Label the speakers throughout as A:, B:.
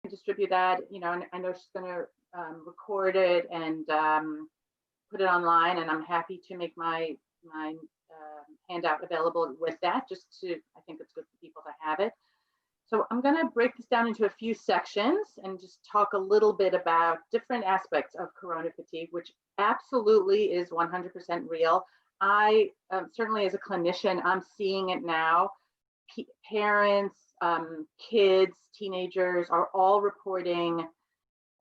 A: distribute that, and I know she's going to record it and put it online, and I'm happy to make my handout available with that, just to, I think it's good for people to have it. So I'm going to break this down into a few sections and just talk a little bit about different aspects of corona fatigue, which absolutely is 100% real. I certainly, as a clinician, I'm seeing it now. Parents, kids, teenagers are all reporting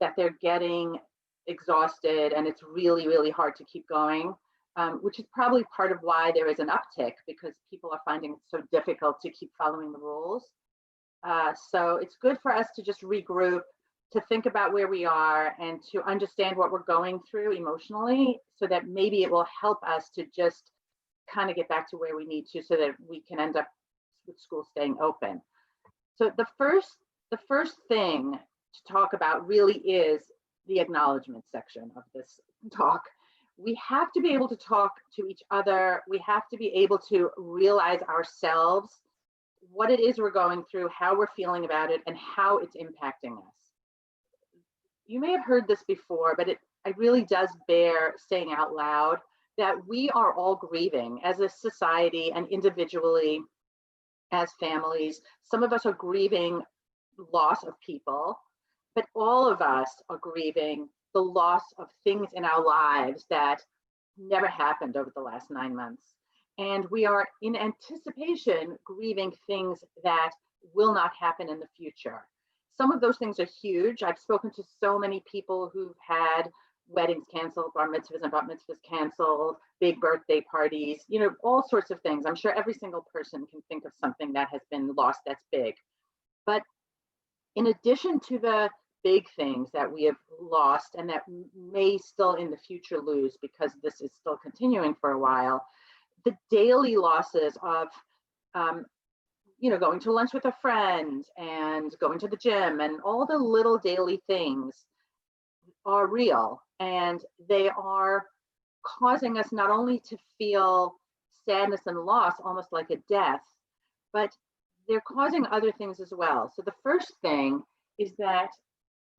A: that they're getting exhausted, and it's really, really hard to keep going, which is probably part of why there is an uptick, because people are finding it so difficult to keep following the rules. So it's good for us to just regroup, to think about where we are, and to understand what we're going through emotionally, so that maybe it will help us to just kind of get back to where we need to, so that we can end up with school staying open. So the first thing to talk about really is the acknowledgement section of this talk. We have to be able to talk to each other. We have to be able to realize ourselves what it is we're going through, how we're feeling about it, and how it's impacting us. You may have heard this before, but it really does bear saying out loud that we are all grieving as a society and individually as families. Some of us are grieving loss of people, but all of us are grieving the loss of things in our lives that never happened over the last 9 months. And we are in anticipation grieving things that will not happen in the future. Some of those things are huge. I've spoken to so many people who've had weddings canceled, bar mitzvahs and bat mitzvahs canceled, big birthday parties, all sorts of things. I'm sure every single person can think of something that has been lost that's big. But in addition to the big things that we have lost and that may still in the future lose, because this is still continuing for a while, the daily losses of going to lunch with a friend and going to the gym and all the little daily things are real, and they are causing us not only to feel sadness and loss, almost like a death, but they're causing other things as well. So the first thing is that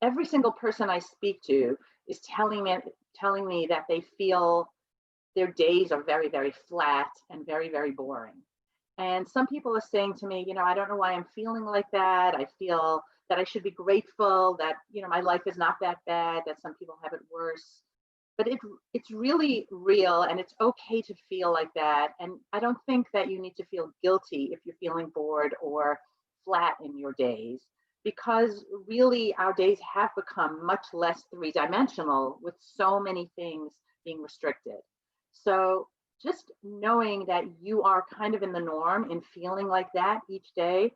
A: every single person I speak to is telling me that they feel their days are very, very flat and very, very boring. And some people are saying to me, I don't know why I'm feeling like that. I feel that I should be grateful that, my life is not that bad, that some people have it worse. But it's really real, and it's okay to feel like that. And I don't think that you need to feel guilty if you're feeling bored or flat in your days, because really our days have become much less three-dimensional with so many things being restricted. So just knowing that you are kind of in the norm in feeling like that each day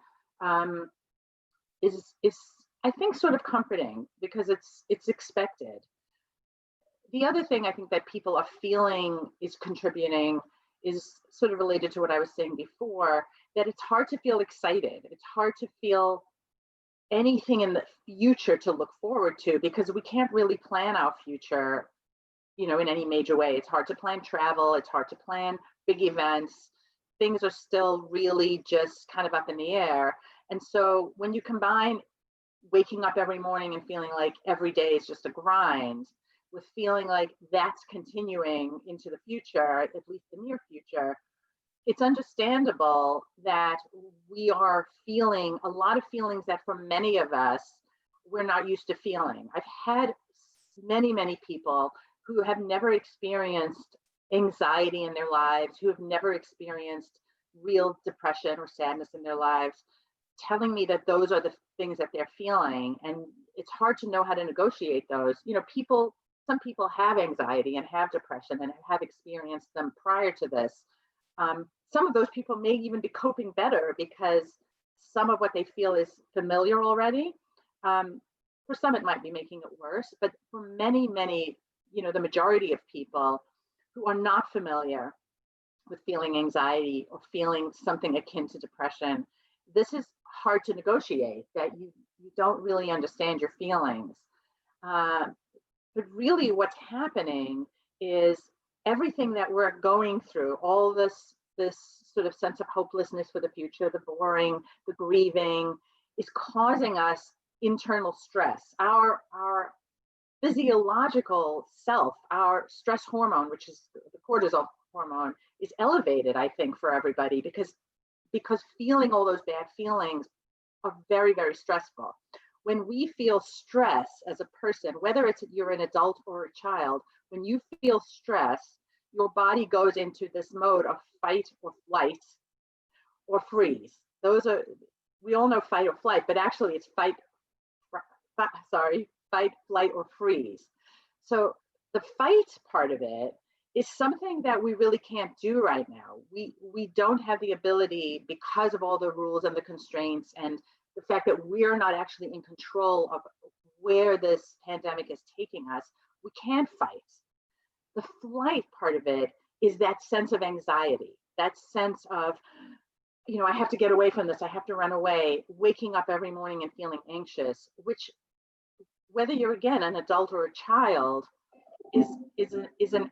A: is I think sort of comforting, because it's expected. The other thing I think that people are feeling is contributing is sort of related to what I was saying before, that it's hard to feel excited. It's hard to feel anything in the future to look forward to, because we can't really plan our future, in any major way. It's hard to plan travel. It's hard to plan big events. Things are still really just kind of up in the air. And so when you combine waking up every morning and feeling like every day is just a grind, with feeling like that's continuing into the future, at least the near future, it's understandable that we are feeling a lot of feelings that for many of us, we're not used to feeling. I've had many, many people who have never experienced anxiety in their lives, who have never experienced real depression or sadness in their lives, telling me that those are the things that they're feeling. And it's hard to know how to negotiate those. Some people have anxiety and have depression and have experienced them prior to this. Some of those people may even be coping better because some of what they feel is familiar already. For some, it might be making it worse, but for many, many, the majority of people who are not familiar with feeling anxiety or feeling something akin to depression, this is hard to negotiate, that you don't really understand your feelings. But really what's happening is everything that we're going through, all this sort of sense of hopelessness for the future, the boring, the grieving, is causing us internal stress. Our physiological self, our stress hormone, which is the cortisol hormone, is elevated, I think, for everybody because feeling all those bad feelings are very, very stressful. When we feel stress as a person, whether it's you're an adult or a child, when you feel stress, your body goes into this mode of fight or flight or freeze. Those are, we all know fight or flight, but actually it's fight, flight, or freeze. So the fight part of it is something that we really can't do right now. We don't have the ability, because of all the rules and the constraints and the fact that we're not actually in control of where this pandemic is taking us. We can't fight. The flight part of it is that sense of anxiety, that sense of, you know, I have to get away from this, I have to run away, waking up every morning and feeling anxious, which, whether you're, again, an adult or a child, is a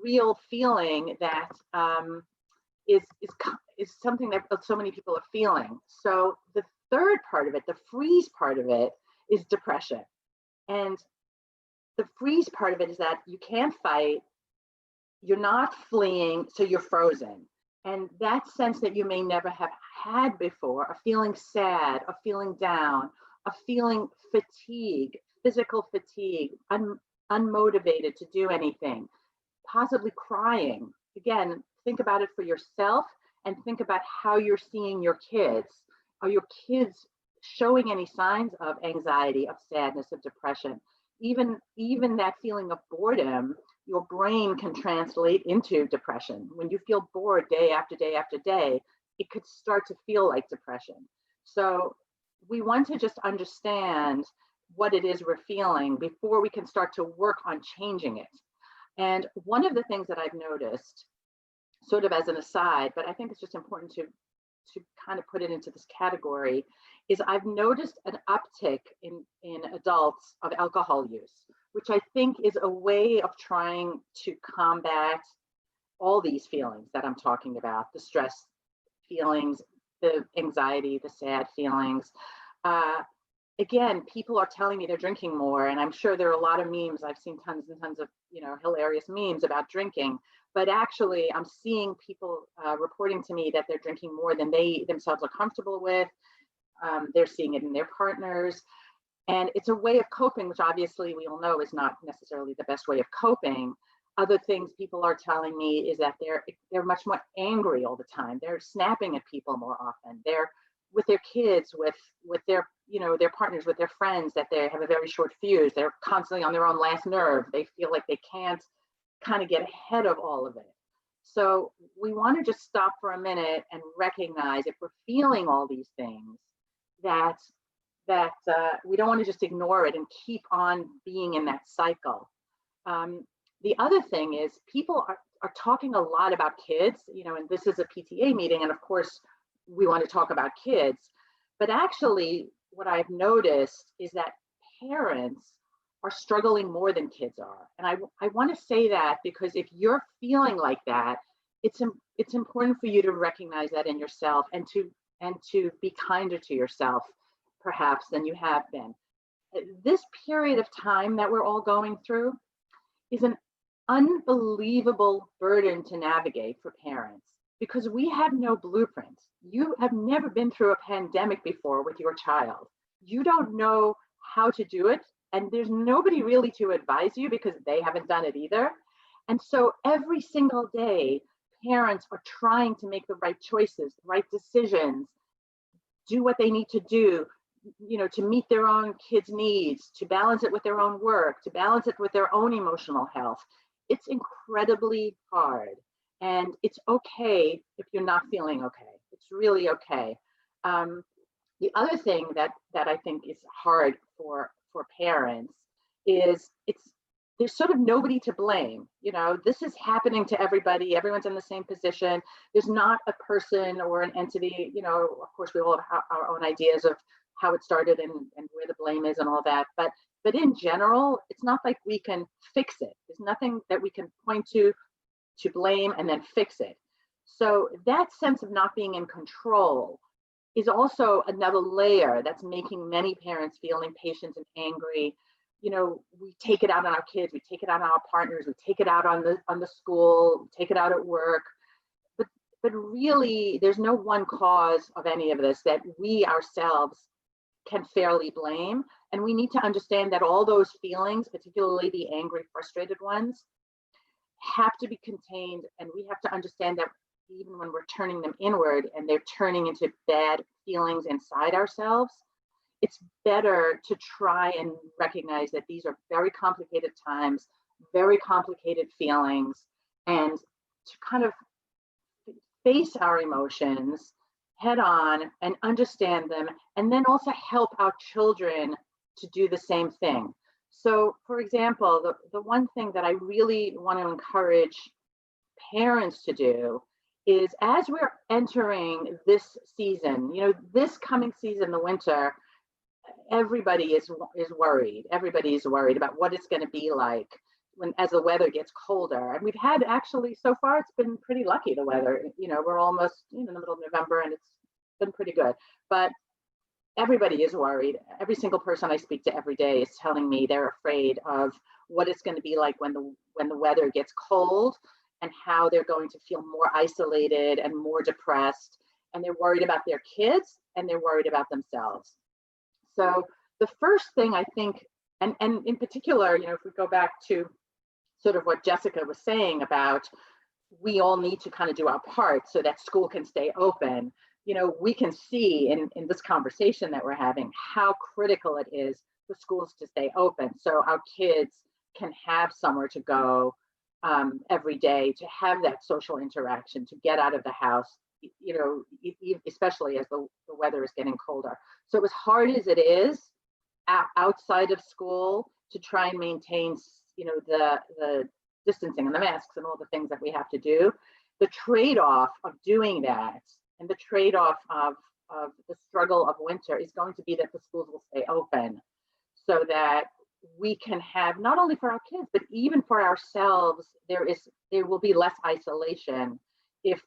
A: real feeling that is something that so many people are feeling. So the third part of it, the freeze part of it, is depression. And the freeze part of it is that you can't fight, you're not fleeing, so you're frozen. And that sense that you may never have had before, of feeling sad, of feeling down, of feeling fatigue, physical fatigue, unmotivated to do anything, possibly crying. Again, think about it for yourself and think about how you're seeing your kids. Are your kids showing any signs of anxiety, of sadness, of depression? Even that feeling of boredom, your brain can translate into depression. When you feel bored day after day after day, it could start to feel like depression. So we want to just understand what it is we're feeling before we can start to work on changing it. And one of the things that I've noticed, sort of as an aside, but I think it's just important to kind of put it into this category, is I've noticed an uptick in adults of alcohol use, which I think is a way of trying to combat all these feelings that I'm talking about, the stress feelings, the anxiety, the sad feelings. Again, people are telling me they're drinking more, and I'm sure there are a lot of memes. I've seen tons and tons of, you know, hilarious memes about drinking, but actually I'm seeing people reporting to me that they're drinking more than they themselves are comfortable with. They're seeing it in their partners, and it's a way of coping, which obviously we all know is not necessarily the best way of coping. Other things people are telling me is that they're much more angry all the time. They're snapping at people more often. They're with their kids, with their, you know, their partners, with their friends, that they have a very short fuse. They're constantly on their own last nerve. They feel like they can't kind of get ahead of all of it. So we want to just stop for a minute and recognize, if we're feeling all these things, that we don't want to just ignore it and keep on being in that cycle. The other thing is, people are talking a lot about kids, you know, and this is a PTA meeting, and of course we want to talk about kids, but actually what I've noticed is that parents are struggling more than kids are. And I want to say that because if you're feeling like that, it's important for you to recognize that in yourself and to be kinder to yourself, perhaps, than you have been. This period of time that we're all going through is an unbelievable burden to navigate for parents, because we have no blueprint. You have never been through a pandemic before with your child. You don't know how to do it, and there's nobody really to advise you because they haven't done it either. And so every single day, parents are trying to make the right choices, the right decisions, do what they need to do, you know, to meet their own kids' needs, to balance it with their own work, to balance it with their own emotional health. It's incredibly hard, and it's okay if you're not feeling okay. It's really okay. The other thing that I think is hard for parents is there's sort of nobody to blame. You know, this is happening to everybody. Everyone's in the same position. There's not a person or an entity. You know, of course, we all have our own ideas of how it started and where the blame is and all that. But in general, it's not like we can fix it. There's nothing that we can point to blame and then fix it. So that sense of not being in control is also another layer that's making many parents feel impatient and angry. You know, we take it out on our kids, we take it out on our partners, we take it out on the school, we take it out at work. But really, there's no one cause of any of this that we ourselves can fairly blame. And we need to understand that all those feelings, particularly the angry, frustrated ones, have to be contained. And we have to understand that even when we're turning them inward and they're turning into bad feelings inside ourselves, it's better to try and recognize that these are very complicated times, very complicated feelings, and to kind of face our emotions head on and understand them, and then also help our children to do the same thing. So, for example, the one thing that I really want to encourage parents to do is, as we're entering this season, you know, this coming season, the winter, everybody is worried. Everybody is worried about what it's going to be like as the weather gets colder. And we've had, actually, so far, it's been pretty lucky, the weather. You know, we're almost in the middle of November and it's been pretty good. But everybody is worried. Every single person I speak to every day is telling me they're afraid of what it's going to be like when the weather gets cold, and how they're going to feel more isolated and more depressed. And they're worried about their kids, and they're worried about themselves. So the first thing I think, and in particular, you know, if we go back to sort of what Jessica was saying about, we all need to kind of do our part so that school can stay open. You know, we can see in this conversation that we're having how critical it is for schools to stay open, so our kids can have somewhere to go every day, to have that social interaction, to get out of the house, you know, especially as the weather is getting colder. So as hard as it is outside of school to try and maintain, you know, the distancing and the masks and all the things that we have to do, the trade-off of doing that and the trade-off of the struggle of winter is going to be that the schools will stay open, so that we can have, not only for our kids, but even for ourselves, there will be less isolation if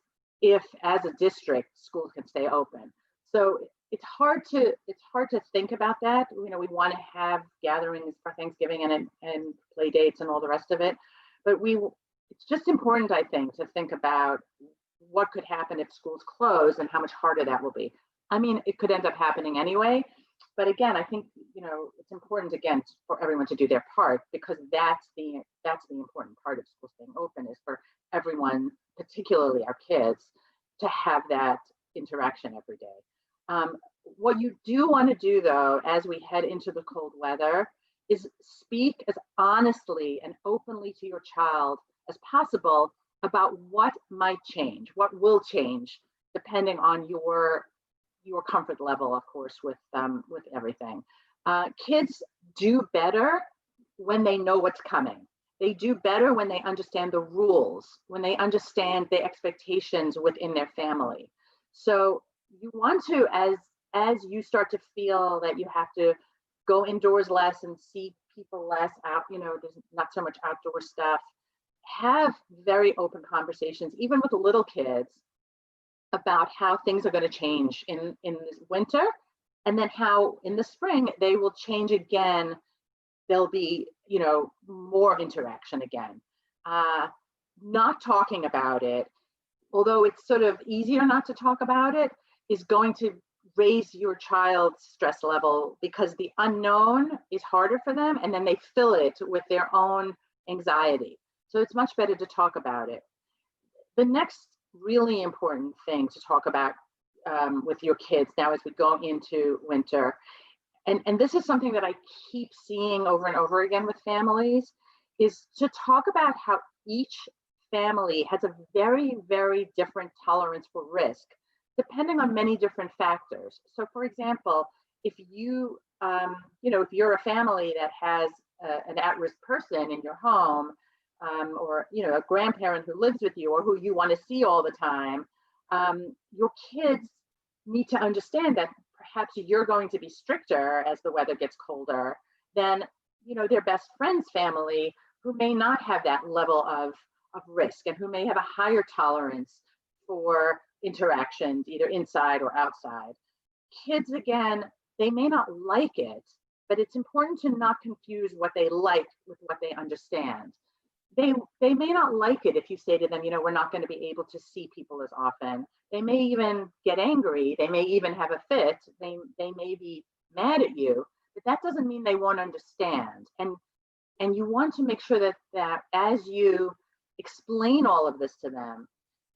A: as a district schools can stay open. So it's hard to think about that. You know, we want to have gatherings for Thanksgiving and play dates and all the rest of it, but it's just important, I think, to think about what could happen if schools close and how much harder that will be. I mean, it could end up happening anyway, but again, I think, you know, it's important, again, for everyone to do their part, because that's the important part of school staying open, is for everyone, particularly our kids, to have that interaction every day. What you do want to do, though, as we head into the cold weather, is speak as honestly and openly to your child as possible about what might change, what will change, depending on your comfort level, of course, with everything. Kids do better when they know what's coming. They do better when they understand the rules, when they understand the expectations within their family. So you want to, as you start to feel that you have to go indoors less and see people less out, you know, there's not so much outdoor stuff, have very open conversations, even with the little kids, about how things are going to change in this winter, and then how in the spring they will change again. There'll be, you know, more interaction again. Not talking about it, although it's sort of easier not to talk about it, is going to raise your child's stress level, because the unknown is harder for them, and then they fill it with their own anxiety. So it's much better to talk about it. The next really important thing to talk about with your kids now as we go into winter, and this is something that I keep seeing over and over again with families, is to talk about how each family has a very, very different tolerance for risk, depending on many different factors. So, for example, if you, if you're a family that has an at-risk person in your home, or, you know, a grandparent who lives with you or who you want to see all the time, your kids need to understand that perhaps you're going to be stricter as the weather gets colder than, you know, their best friend's family, who may not have that level of risk and who may have a higher tolerance for interactions, either inside or outside. kids, again, they may not like it, but it's important to not confuse what they like with what they understand. They may not like it if you say to them, we're not going to be able to see people as often. They may even get angry. They may even have a fit. They may be mad at you, but that doesn't mean they won't understand. And you want to make sure that as you explain all of this to them,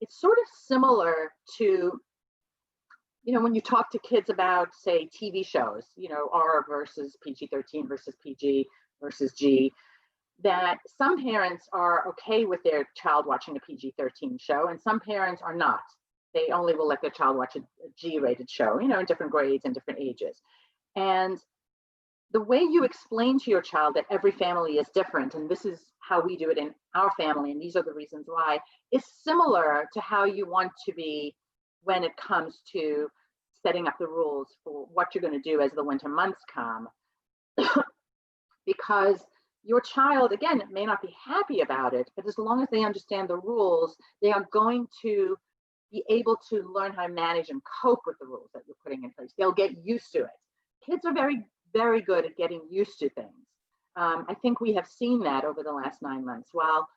A: it's sort of similar to, when you talk to kids about, say, TV shows, R versus PG-13 versus PG versus G, that some parents are okay with their child watching a PG-13 show, and some parents are not. They only will let their child watch a G-rated show, in different grades and different ages. And the way you explain to your child that every family is different, and this is how we do it in our family, and these are the reasons why, is similar to how you want to be when it comes to setting up the rules for what you're going to do as the winter months come. Because your child, again, may not be happy about it, but as long as they understand the rules, they are going to be able to learn how to manage and cope with the rules that you're putting in place. They'll get used to it. Kids are very, very good at getting used to things. I think we have seen that over the last 9 months. While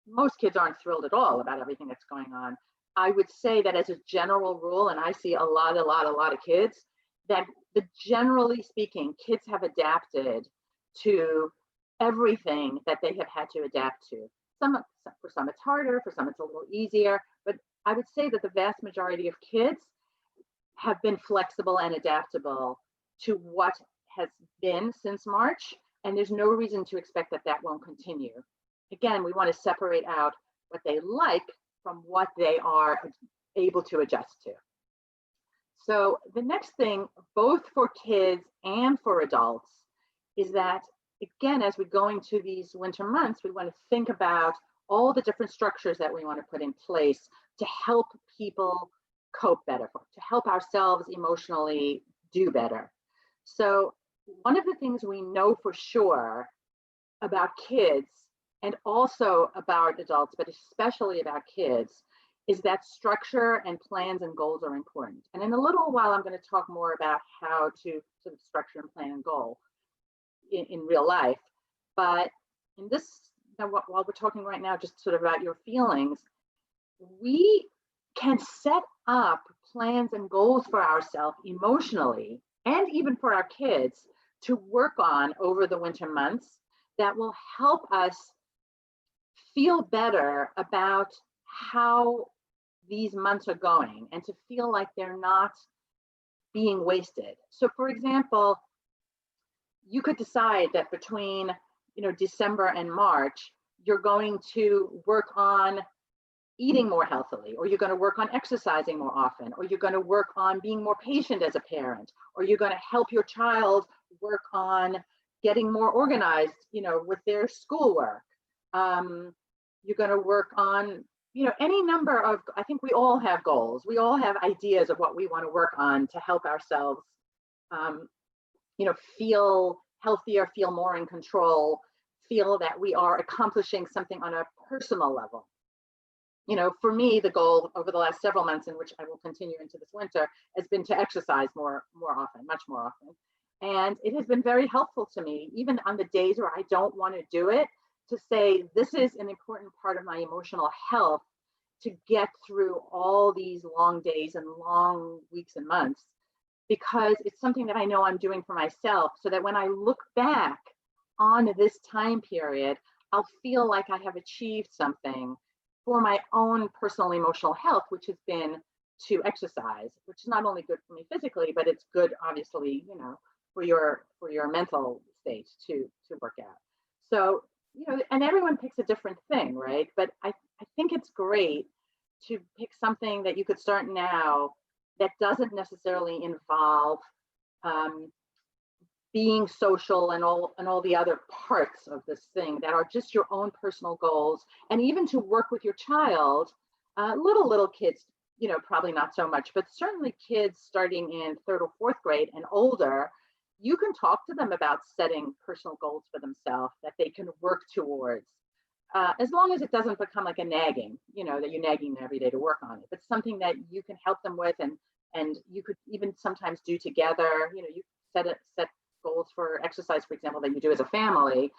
A: most kids aren't thrilled at all about everything that's going on, I would say that as a general rule, and I see a lot of kids, that generally speaking, kids have adapted to everything that they have had to adapt to. For some it's harder, for some it's a little easier, but I would say that the vast majority of kids have been flexible and adaptable to what has been since March, and there's no reason to expect that won't continue. Again, we want to separate out what they like from what they are able to adjust to. So the next thing, both for kids and for adults, is that, again, as we go into these winter months, we want to think about all the different structures that we want to put in place to help people cope better, to help ourselves emotionally do better. So one of the things we know for sure about kids, and also about adults, but especially about kids, is that structure and plans and goals are important. And in a little while, I'm going to talk more about how to sort of structure and plan and goal in real life. But in this, while we're talking right now, just sort of about your feelings, we can set up plans and goals for ourselves emotionally, and even for our kids, to work on over the winter months that will help us feel better about how these months are going, and to feel like they're not being wasted. So for example, you could decide that between December and March, you're going to work on eating more healthily, or you're going to work on exercising more often, or you're going to work on being more patient as a parent, or you're going to help your child work on getting more organized, with their schoolwork. You're going to work on, any number of, I think we all have goals. We all have ideas of what we want to work on to help ourselves, feel healthier, feel more in control, feel that we are accomplishing something on a personal level. For me, the goal over the last several months, in which I will continue into this winter, has been to exercise more often, much more often. And it has been very helpful to me, even on the days where I don't want to do it, to say, this is an important part of my emotional health to get through all these long days and long weeks and months, because it's something that I know I'm doing for myself, so that when I look back on this time period, I'll feel like I have achieved something for my own personal emotional health, which has been to exercise, which is not only good for me physically, but it's good, obviously, for your mental state to work out. So, and everyone picks a different thing, right? But I think it's great to pick something that you could start now that doesn't necessarily involve being social and all the other parts of this thing, that are just your own personal goals. And even to work with your child, little kids, probably not so much, but certainly kids starting in 3rd or 4th grade and older, you can talk to them about setting personal goals for themselves that they can work towards, as long as it doesn't become like a nagging, that you're nagging them every day to work on it, but something that you can help them with, and And you could even sometimes do together, you set goals for exercise, for example, that you do as a family,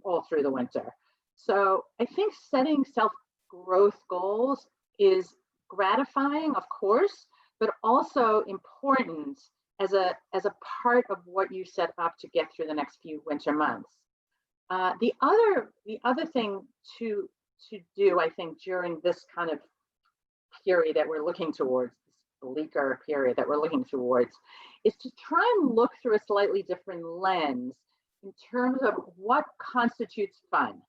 A: all through the winter. So I think setting self-growth goals is gratifying, of course, but also important as a part of what you set up to get through the next few winter months. The other thing to do, I think, during this kind of period that we're looking towards, this bleaker period that we're looking towards, is to try and look through a slightly different lens in terms of what constitutes fun.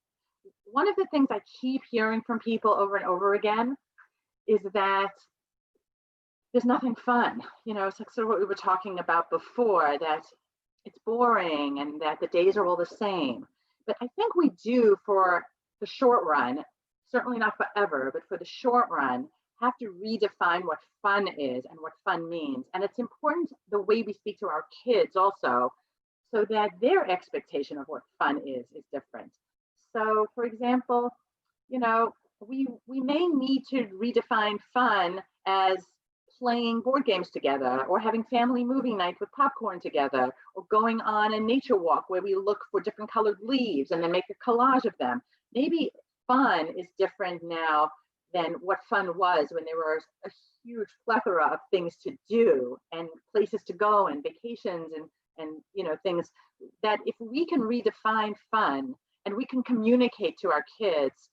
A: One of the things I keep hearing from people over and over again is that there's nothing fun. It's like sort of what we were talking about before, that it's boring and that the days are all the same. But I think we do, for the short run, certainly not forever, but for the short run, have to redefine what fun is and what fun means. And it's important the way we speak to our kids also, so that their expectation of what fun is different. So, for example, we may need to redefine fun as playing board games together, or having family movie night with popcorn together, or going on a nature walk where we look for different colored leaves and then make a collage of them. Maybe fun is different now than what fun was when there were a huge plethora of things to do and places to go and vacations and things, that if we can redefine fun and we can communicate to our kids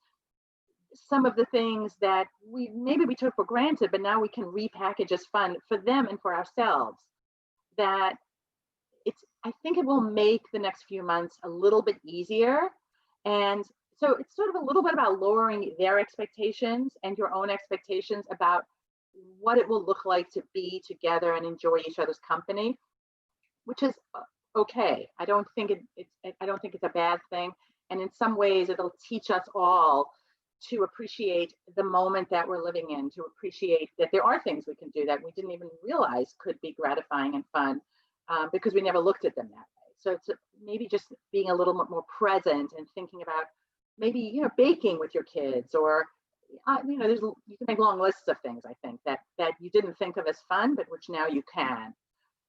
A: some of the things that we took for granted, but now we can repackage as fun for them and for ourselves, that I think it will make the next few months a little bit easier. And so it's sort of a little bit about lowering their expectations and your own expectations about what it will look like to be together and enjoy each other's company, which is okay. I don't think it's a bad thing. And in some ways, it'll teach us all to appreciate the moment that we're living in, to appreciate that there are things we can do that we didn't even realize could be gratifying and fun, because we never looked at them that way. So it's maybe just being a little bit more present and thinking about maybe, baking with your kids, or, you can make long lists of things, I think, that you didn't think of as fun, but which now you can.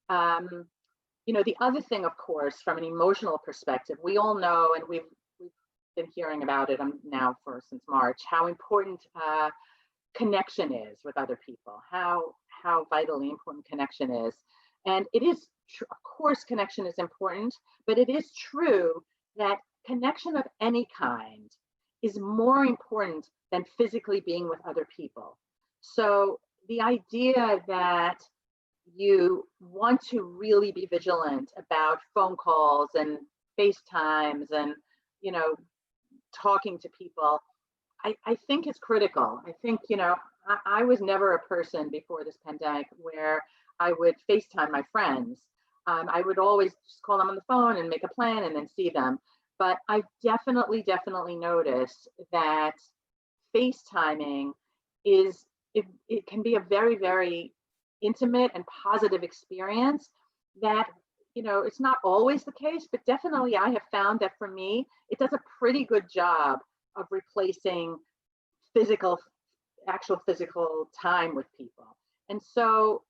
A: The other thing, of course, from an emotional perspective, we all know, and we've been hearing about it now since March, how important connection is with other people, how vitally important connection is. And it is of course, connection is important, but it is true that connection of any kind is more important than physically being with other people. So the idea that you want to really be vigilant about phone calls and FaceTimes and, talking to people, I think is critical. I think, I was never a person before this pandemic where I would FaceTime my friends. I would always just call them on the phone and make a plan and then see them. But I've definitely noticed that FaceTiming it can be a very, very intimate and positive experience that, it's not always the case, but definitely I have found that for me, it does a pretty good job of replacing actual physical time with people. And so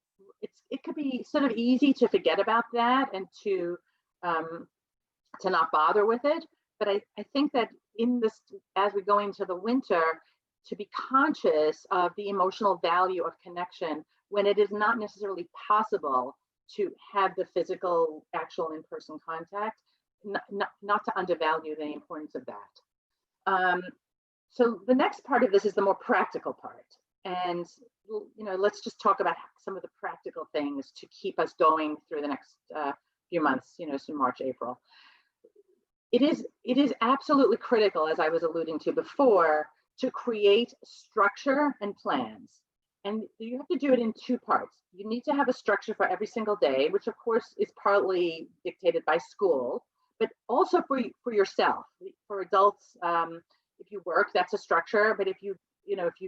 A: it could be sort of easy to forget about that and to not bother with it. But I think that in this, as we go into the winter, to be conscious of the emotional value of connection when it is not necessarily possible to have the physical, actual in-person contact, not to undervalue the importance of that. So the next part of this is the more practical part. And, let's just talk about some of the practical things to keep us going through the next few months, so March, April. It is absolutely critical, as I was alluding to before, to create structure and plans. And you have to do it in two parts. You need to have a structure for every single day, which of course is partly dictated by school, but also for yourself. For adults, if you work, that's a structure. But if you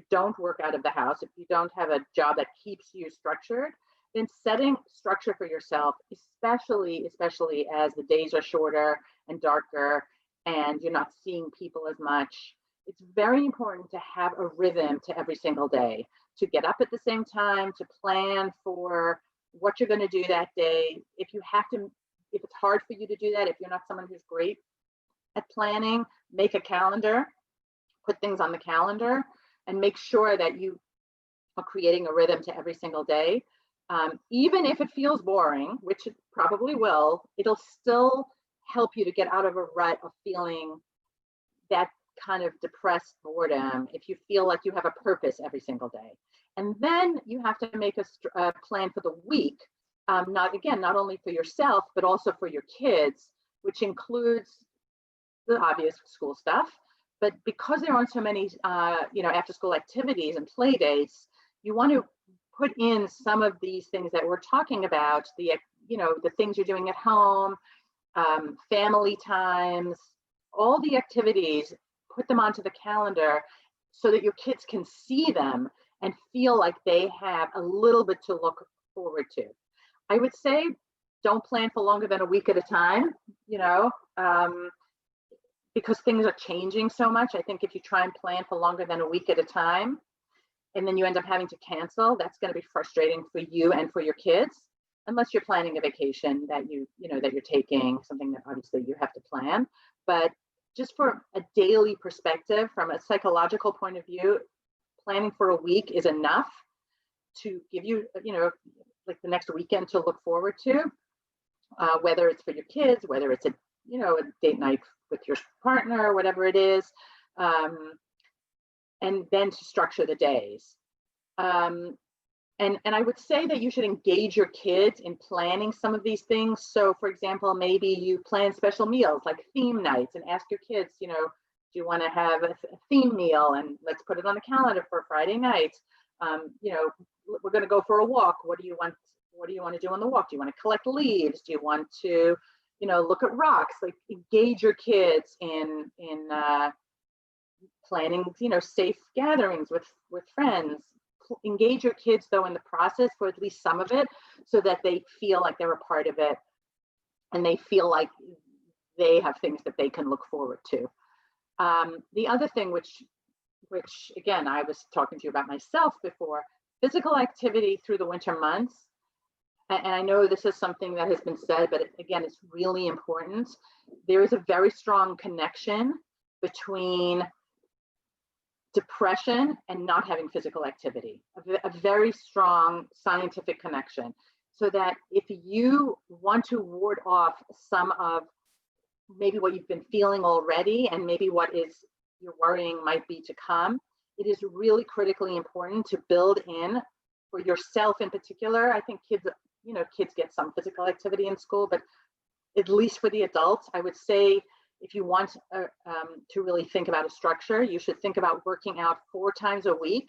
A: don't work out of the house, if you don't have a job that keeps you structured, then setting structure for yourself, especially as the days are shorter and darker and you're not seeing people as much, it's very important to have a rhythm to every single day, to get up at the same time, to plan for what you're going to do that day. If you have to, if it's hard for you to do that, if you're not someone who's great at planning, make a calendar, put things on the calendar, and make sure that you are creating a rhythm to every single day. Even if it feels boring, which it probably will, it'll still help you to get out of a rut of feeling that kind of depressed boredom if you feel like you have a purpose every single day. And then you have to make a plan for the week, not only for yourself, but also for your kids, which includes the obvious school stuff. But because there aren't so many, after school activities and play dates, you want to put in some of these things that we're talking about, the things you're doing at home, family times, all the activities, put them onto the calendar so that your kids can see them and feel like they have a little bit to look forward to. I would say don't plan for longer than a week at a time, because things are changing so much. I think if you try and plan for longer than a week at a time, and then you end up having to cancel, that's going to be frustrating for you and for your kids, unless you're planning a vacation that that you're taking, something that obviously you have to plan. But just for a daily perspective, from a psychological point of view, planning for a week is enough to give you, like the next weekend to look forward to, whether it's for your kids, whether it's a date night with your partner, whatever it is, and then to structure the days. And I would say that you should engage your kids in planning some of these things. So, for example, maybe you plan special meals like theme nights and ask your kids, do you want to have a theme meal, and let's put it on the calendar for Friday night. We're going to go for a walk. What do you want? What do you want to do on the walk? Do you want to collect leaves? Do you want to, look at rocks? Like, engage your kids in planning, safe gatherings with friends. Engage your kids though in the process for at least some of it, so that they feel like they're a part of it and they feel like they have things that they can look forward to. The other thing, which again, I was talking to you about myself before, physical activity through the winter months. And I know this is something that has been said, but again, it's really important. There is a very strong connection between depression and not having physical activity, a very strong scientific connection. So that if you want to ward off some of maybe what you've been feeling already, and maybe what is you're worrying might be to come, it is really critically important to build in, for yourself in particular. I think kids get some physical activity in school, but at least for the adults, I would say, if you want to really think about a structure, you should think about working out 4 times a week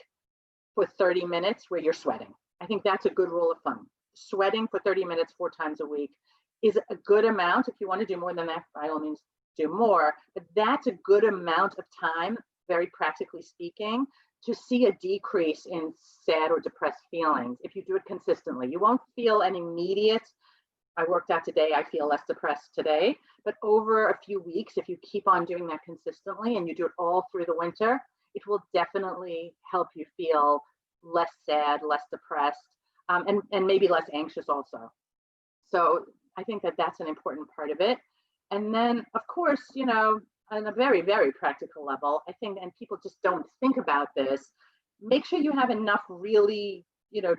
A: for 30 minutes where you're sweating. I think that's a good rule of thumb. Sweating for 30 minutes 4 times a week is a good amount. If you want to do more than that, by all means, do more. But that's a good amount of time, very practically speaking, to see a decrease in sad or depressed feelings. If you do it consistently, you won't feel an immediate, I worked out today, I feel less depressed today. But over a few weeks, if you keep on doing that consistently and you do it all through the winter, it will definitely help you feel less sad, less depressed, and maybe less anxious also. So I think that that's an important part of it. And then, of course, on a very, very practical level, I think, and people just don't think about this, make sure you have enough really,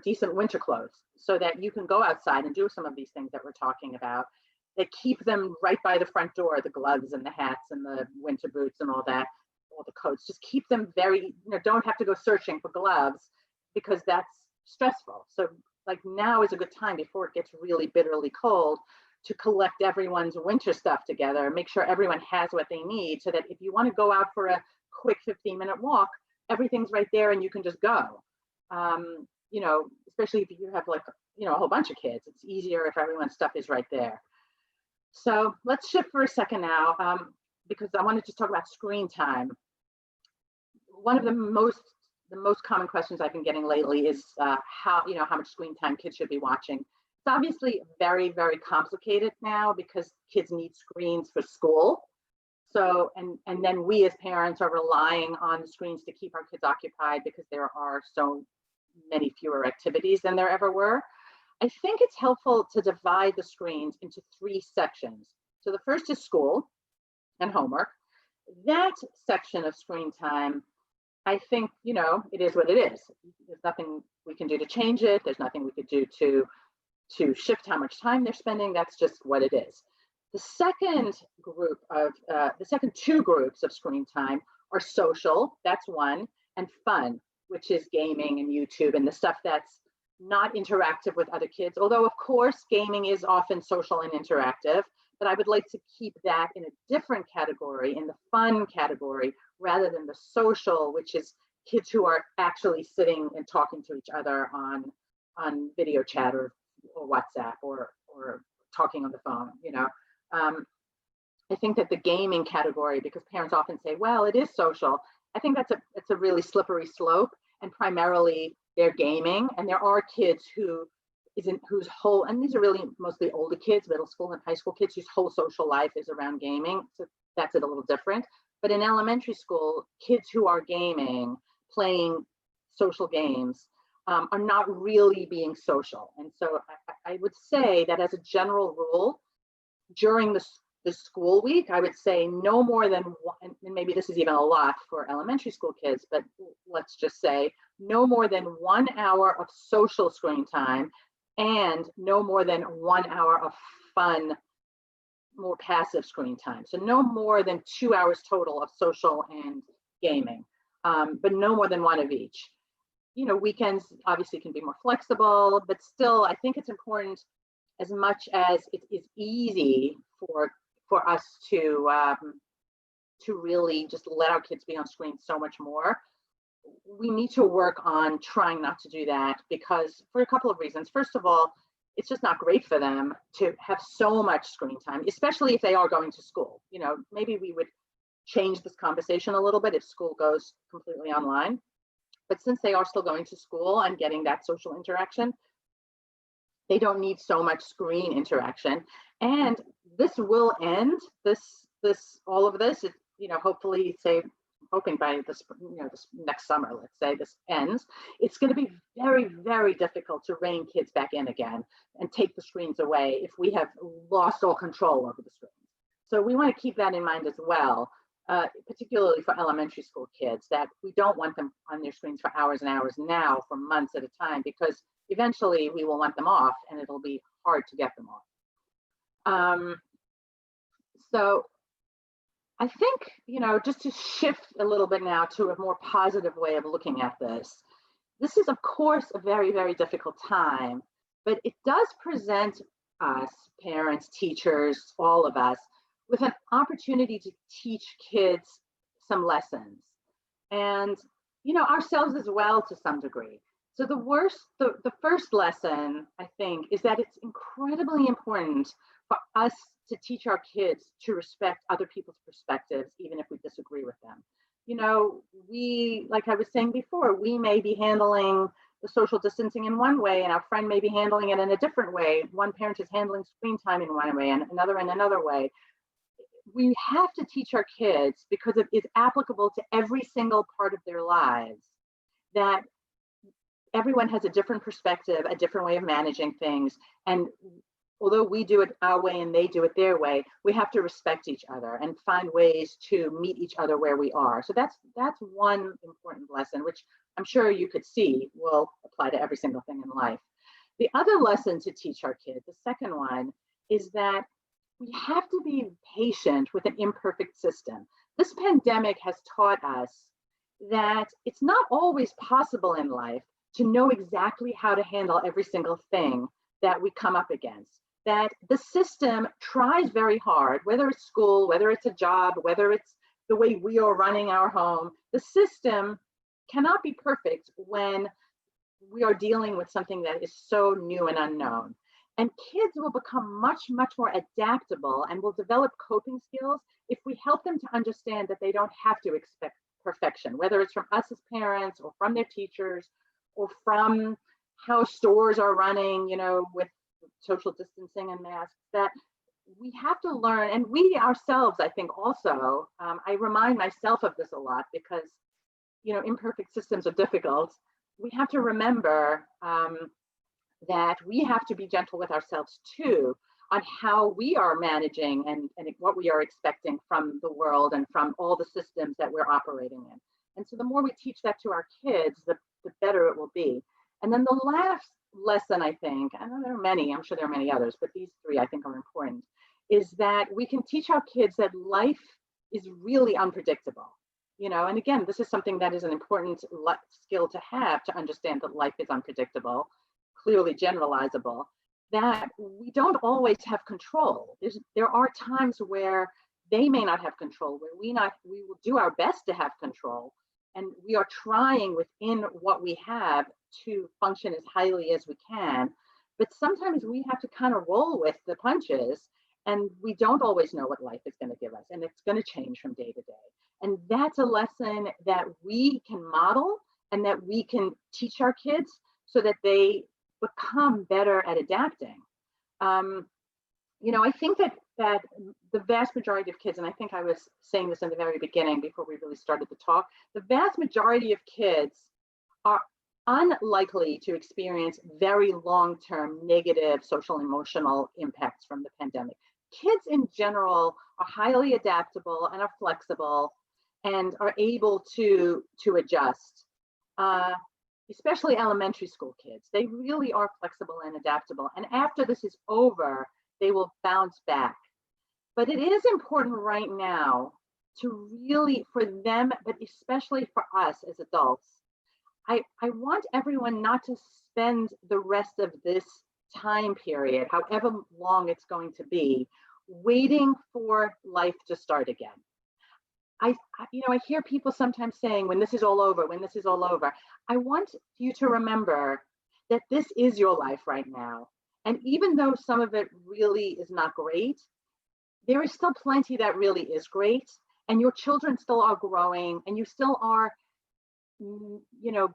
A: decent winter clothes so that you can go outside and do some of these things that we're talking about, that keep them right by the front door, the gloves and the hats and the winter boots and all that, all the coats. Just keep them very, don't have to go searching for gloves, because that's stressful. So like, now is a good time before it gets really bitterly cold to collect everyone's winter stuff together, make sure everyone has what they need, so that if you want to go out for a quick 15-minute walk, everything's right there and you can just go. Especially if you have a whole bunch of kids, it's easier if everyone's stuff is right there. So let's shift for a second now, because I want to just talk about screen time. One of the most common questions I've been getting lately is how much screen time kids should be watching. It's obviously very, very complicated now, because kids need screens for school. So, and then we as parents are relying on the screens to keep our kids occupied because there are so many fewer activities than there ever were. I think it's helpful to divide the screens into 3 sections. So the first is school and homework. That section of screen time, I think, it is what it is. There's nothing we can do to change it. There's nothing we could do to shift how much time they're spending. That's just what it is. The second 2 groups of screen time are social, that's one, and fun, which is gaming and YouTube and the stuff that's not interactive with other kids. Although, of course, gaming is often social and interactive, but I would like to keep that in a different category, in the fun category, rather than the social, which is kids who are actually sitting and talking to each other on video chat or WhatsApp or talking on the phone. I think that the gaming category, because parents often say, well, it is social, I think it's a really slippery slope, and primarily they're gaming, and there are kids whose whole, and these are really mostly older kids, middle school and high school kids, whose whole social life is around gaming. So that's it a little different. But in elementary school, kids who are gaming, playing social games, are not really being social. And so I would say that as a general rule, during the school week, I would say no more than one, and maybe this is even a lot for elementary school kids, but let's just say no more than 1 hour of social screen time and no more than 1 hour of fun, more passive screen time. So no more than 2 hours total of social and gaming, but no more than 1 of each. Weekends obviously can be more flexible, but still, I think it's important, as much as it is easy for us to really just let our kids be on screen so much more. We need to work on trying not to do that, because for a couple of reasons. First of all, it's just not great for them to have so much screen time, especially if they are going to school. Maybe we would change this conversation a little bit if school goes completely online. But since they are still going to school and getting that social interaction, they don't need so much screen interaction. And this will end, all of this, hopefully, hoping by this next summer, let's say this ends, it's going to be very, very difficult to rein kids back in again and take the screens away if we have lost all control over the screens. So we want to keep that in mind as well, particularly for elementary school kids, that we don't want them on their screens for hours and hours now for months at a time, because eventually we will want them off and it'll be hard to get them off. So I think, just to shift a little bit now to a more positive way of looking at this is, of course, a very, very difficult time, but it does present us, parents, teachers, all of us, with an opportunity to teach kids some lessons, and, ourselves as well to some degree. So the first lesson, I think, is that it's incredibly important for us to teach our kids to respect other people's perspectives, even if we disagree with them. We, like I was saying before, we may be handling the social distancing in one way, and our friend may be handling it in a different way. One parent is handling screen time in one way and another in another way. We have to teach our kids, because it is applicable to every single part of their lives, that everyone has a different perspective, a different way of managing things. And although we do it our way and they do it their way, we have to respect each other and find ways to meet each other where we are. So that's one important lesson, which I'm sure you could see will apply to every single thing in life. The other lesson to teach our kids, the second one, is that we have to be patient with an imperfect system. This pandemic has taught us that it's not always possible in life to know exactly how to handle every single thing that we come up against. That the system tries very hard, whether it's school, whether it's a job, whether it's the way we are running our home, the system cannot be perfect when we are dealing with something that is so new and unknown. And kids will become much, much more adaptable and will develop coping skills if we help them to understand that they don't have to expect perfection, whether it's from us as parents or from their teachers or from how stores are running, with social distancing and masks, that we have to learn, and we ourselves, I think also, I remind myself of this a lot because, imperfect systems are difficult. We have to remember that we have to be gentle with ourselves too on how we are managing and what we are expecting from the world and from all the systems that we're operating in. And so the more we teach that to our kids, the better it will be. And then the last lesson, I think, I know there are many, I'm sure there are many others, but these three I think are important, is that we can teach our kids that life is really unpredictable. And again, this is something that is an important skill to have, to understand that life is unpredictable, clearly generalizable, that we don't always have control. There are times where they may not have control, where we will do our best to have control, and we are trying within what we have to function as highly as we can. But sometimes we have to kind of roll with the punches, and we don't always know what life is going to give us, and it's going to change from day to day. And that's a lesson that we can model and that we can teach our kids so that they become better at adapting. I think that the vast majority of kids, and I think I was saying this in the very beginning before we really started the talk, the vast majority of kids are unlikely to experience very long-term negative social and emotional impacts from the pandemic. Kids in general are highly adaptable and are flexible and are able to adjust. Especially elementary school kids. They really are flexible and adaptable. And after this is over, they will bounce back. But it is important right now to really, for them, but especially for us as adults, I want everyone not to spend the rest of this time period, however long it's going to be, waiting for life to start again. I hear people sometimes saying, when this is all over, I want you to remember that this is your life right now. And even though some of it really is not great, there is still plenty that really is great. And your children still are growing, and you still are,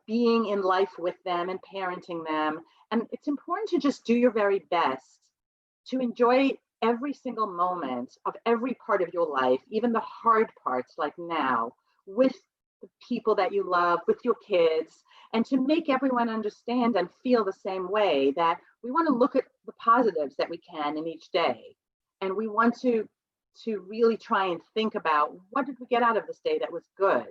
A: being in life with them and parenting them. And it's important to just do your very best to enjoy every single moment of every part of your life, even the hard parts like now, with the people that you love, with your kids, and to make everyone understand and feel the same way, that we want to look at the positives that we can in each day. And we want to really try and think about, what did we get out of this day that was good,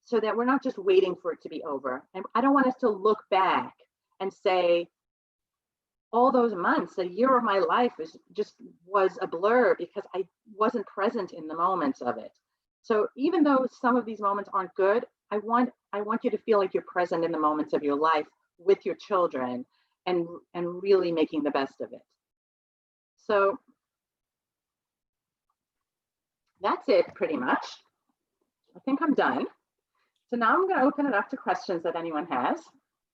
A: so that we're not just waiting for it to be over. And I don't want us to look back and say, all those months, a year of my life was a blur because I wasn't present in the moments of it. So even though some of these moments aren't good, I want you to feel like you're present in the moments of your life with your children and really making the best of it. So that's it pretty much. I think I'm done. So now I'm going to open it up to questions that anyone has.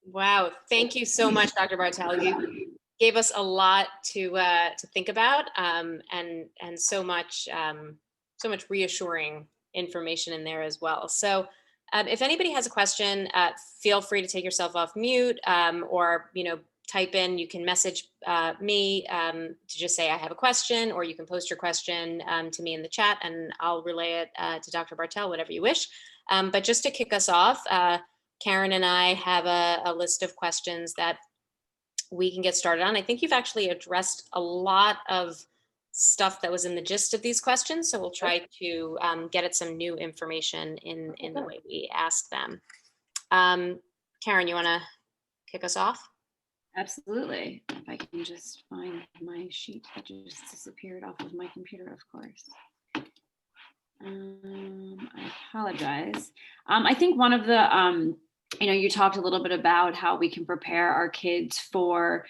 B: Wow, thank you so much, Dr. Bartell. You gave us a lot to think about, and so much reassuring information in there as well. So if anybody has a question, feel free to take yourself off mute, or type in. You can message me to just say I have a question, or you can post your question to me in the chat, and I'll relay it to Dr. Bartell, whatever you wish. But just to kick us off, Karen and I have a list of questions that we can get started on. I think you've actually addressed a lot of stuff that was in the gist of these questions, so we'll try to get at some new information in the way we ask them. Karen, you want to kick us off?
C: Absolutely. If I can just find my sheet that just disappeared off of my computer, of course. I apologize. I think one of the you talked a little bit about how we can prepare our kids for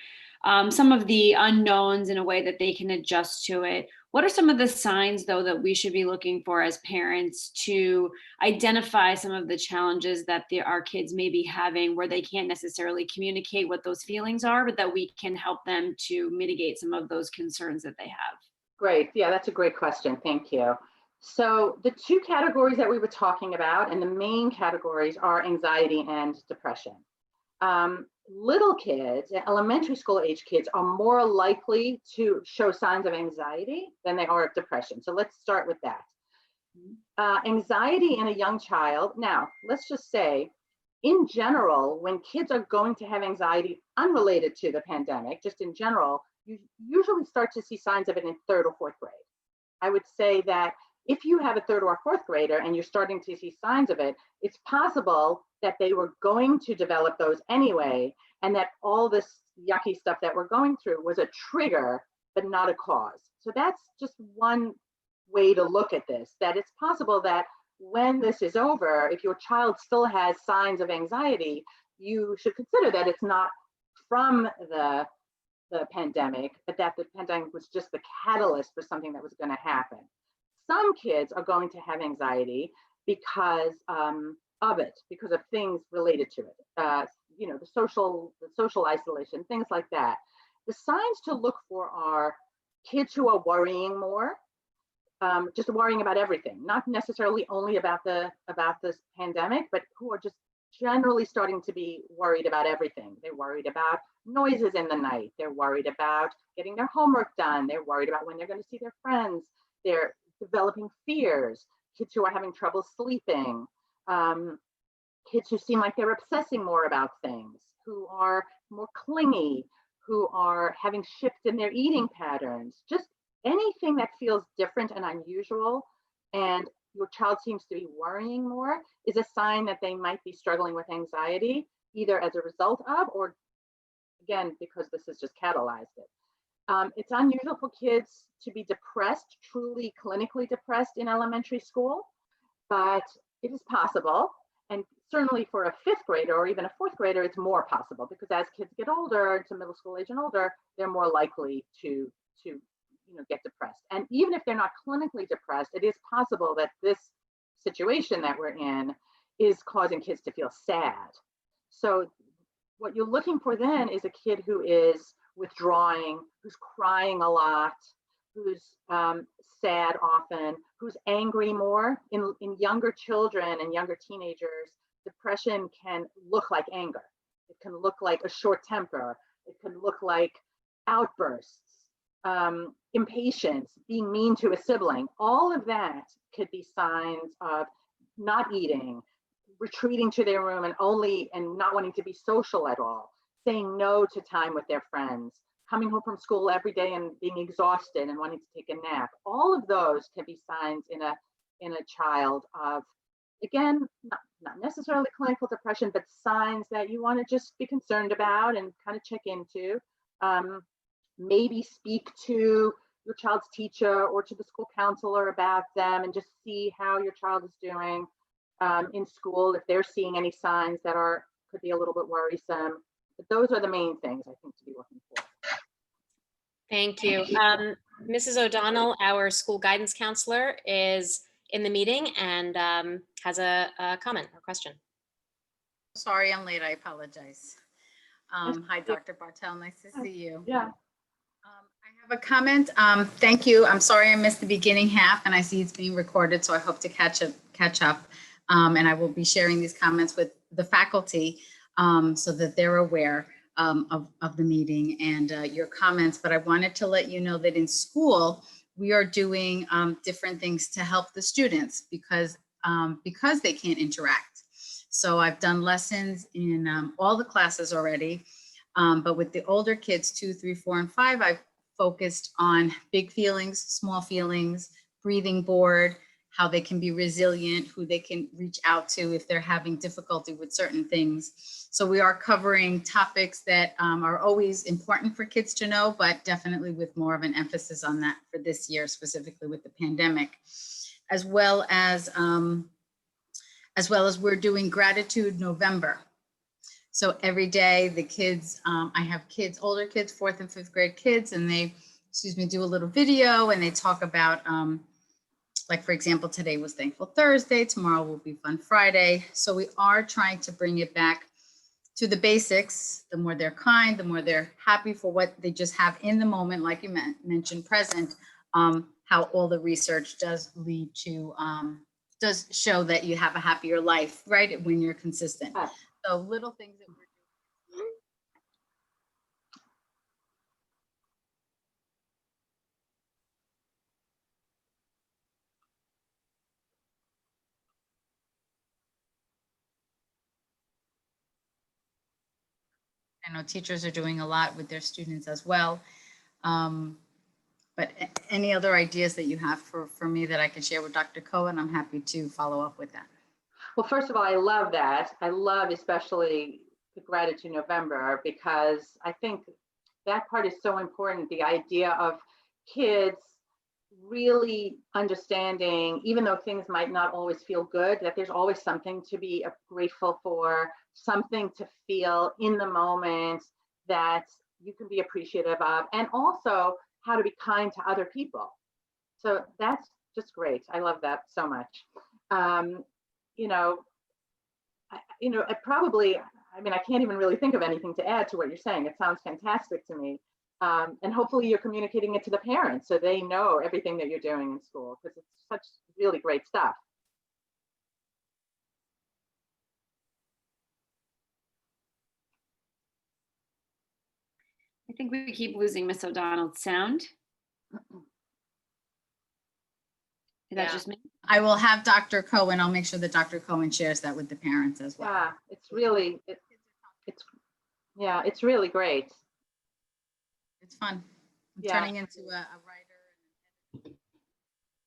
C: some of the unknowns in a way that they can adjust to it. What are some of the signs, though, that we should be looking for as parents to identify some of the challenges that our kids may be having, where they can't necessarily communicate what those feelings are, but that we can help them to mitigate some of those concerns that they have?
A: Great. Yeah, that's a great question. Thank you. So the two categories that we were talking about, and the main categories, are anxiety and depression. Little kids, elementary school age kids, are more likely to show signs of anxiety than they are of depression. So let's start with that. Anxiety in a young child. Now, let's just say, in general, when kids are going to have anxiety unrelated to the pandemic, just in general, you usually start to see signs of it in 3rd or 4th grade. I would say that if you have a 3rd or 4th grader and you're starting to see signs of it, it's possible that they were going to develop those anyway, and that all this yucky stuff that we're going through was a trigger, but not a cause. So that's just one way to look at this, that it's possible that when this is over, if your child still has signs of anxiety, you should consider that it's not from the pandemic, but that the pandemic was just the catalyst for something that was going to happen. Some kids are going to have anxiety because of it, because of things related to it. The social isolation, things like that. The signs to look for are kids who are worrying more, just worrying about everything, not necessarily only about this pandemic, but who are just generally starting to be worried about everything. They're worried about noises in the night. They're worried about getting their homework done. They're worried about when they're going to see their friends. They're developing fears. Kids who are having trouble sleeping. Kids who seem like they're obsessing more about things, who are more clingy, who are having shifts in their eating patterns. Just anything that feels different and unusual, and your child seems to be worrying more, is a sign that they might be struggling with anxiety, either as a result of, or again, because this has just catalyzed it. It's unusual for kids to be depressed, truly clinically depressed in elementary school, but it is possible. And certainly for a 5th grader or even a 4th grader, it's more possible, because as kids get older, to middle school age and older, they're more likely to get depressed. And even if they're not clinically depressed, it is possible that this situation that we're in is causing kids to feel sad. So what you're looking for then is a kid who is withdrawing, who's crying a lot, who's sad often, who's angry more. In younger children and younger teenagers, depression can look like anger. It can look like a short temper. It can look like outbursts, impatience, being mean to a sibling. All of that could be signs of not eating, retreating to their room and not wanting to be social at all, saying no to time with their friends, coming home from school every day and being exhausted and wanting to take a nap. All of those can be signs in a child of, again, not necessarily clinical depression, but signs that you want to just be concerned about and kind of check into. Maybe speak to your child's teacher or to the school counselor about them and just see how your child is doing in school, if they're seeing any signs that could be a little bit worrisome. But those are the main things I think to be looking for.
B: Thank you. Mrs. O'Donnell, our school guidance counselor, is in the meeting and has a comment or question.
D: Sorry, I'm late. I apologize. Hi, Dr. Bartell. Nice to see you.
A: Yeah.
D: I have a comment. Thank you. I'm sorry I missed the beginning half, and I see it's being recorded, so I hope to catch up. And I will be sharing these comments with the faculty so that they're aware of the meeting and your comments. But I wanted to let you know that in school, we are doing different things to help the students because they can't interact. So I've done lessons in all the classes already, but with the older kids, 2, 3, 4, and 5, I've focused on big feelings, small feelings, breathing board, how they can be resilient, who they can reach out to if they're having difficulty with certain things. So we are covering topics that are always important for kids to know, but definitely with more of an emphasis on that for this year, specifically with the pandemic, as well as we're doing Gratitude November. So every day the kids, I have kids, older kids, 4th and 5th grade kids, and they, do a little video and they talk about, like for example, today was Thankful Thursday, tomorrow will be Fun Friday. So we are trying to bring it back to the basics. The more they're kind, the more they're happy for what they just have in the moment, like you mentioned, present, how all the research does lead to, does show that you have a happier life, right, when you're consistent. So little things that we're doing I know teachers are doing a lot with their students as well. But any other ideas that you have for me that I can share with Dr. Cohen, I'm happy to follow up with that.
A: Well, first of all, I love that. I love especially the Gratitude November, because I think that part is so important. The idea of kids really understanding, even though things might not always feel good, that there's always something to be grateful for, something to feel in the moment that you can be appreciative of, and also how to be kind to other people. So that's just great. I love that so much. I probably, I mean, I can't even really think of anything to add to what you're saying. It sounds fantastic to me. And hopefully you're communicating it to the parents so they know everything that you're doing in school, because it's such really great stuff.
C: I think we keep losing Miss O'Donnell's sound. Is that just me?
D: I will have Dr. Cohen, I'll make sure that Dr. Cohen shares that with the parents as well.
A: Yeah, it's really, it's really great.
D: It's fun. I'm
A: Yeah.
D: turning into a writer.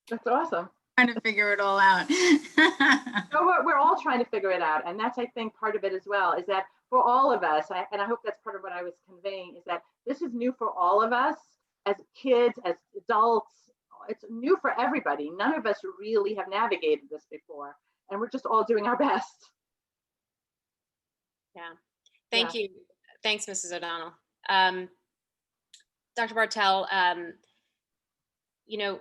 A: That's awesome.
D: Trying to figure it all out.
A: So we're all trying to figure it out. And that's, I think, part of it as well, is that for all of us, and I hope that's part of what I was conveying, is that this is new for all of us as kids, as adults. It's new for everybody. None of us really have navigated this before, and we're just all doing our best.
B: Yeah. Thank you. Thanks, Mrs. O'Donnell. Dr. Bartell, you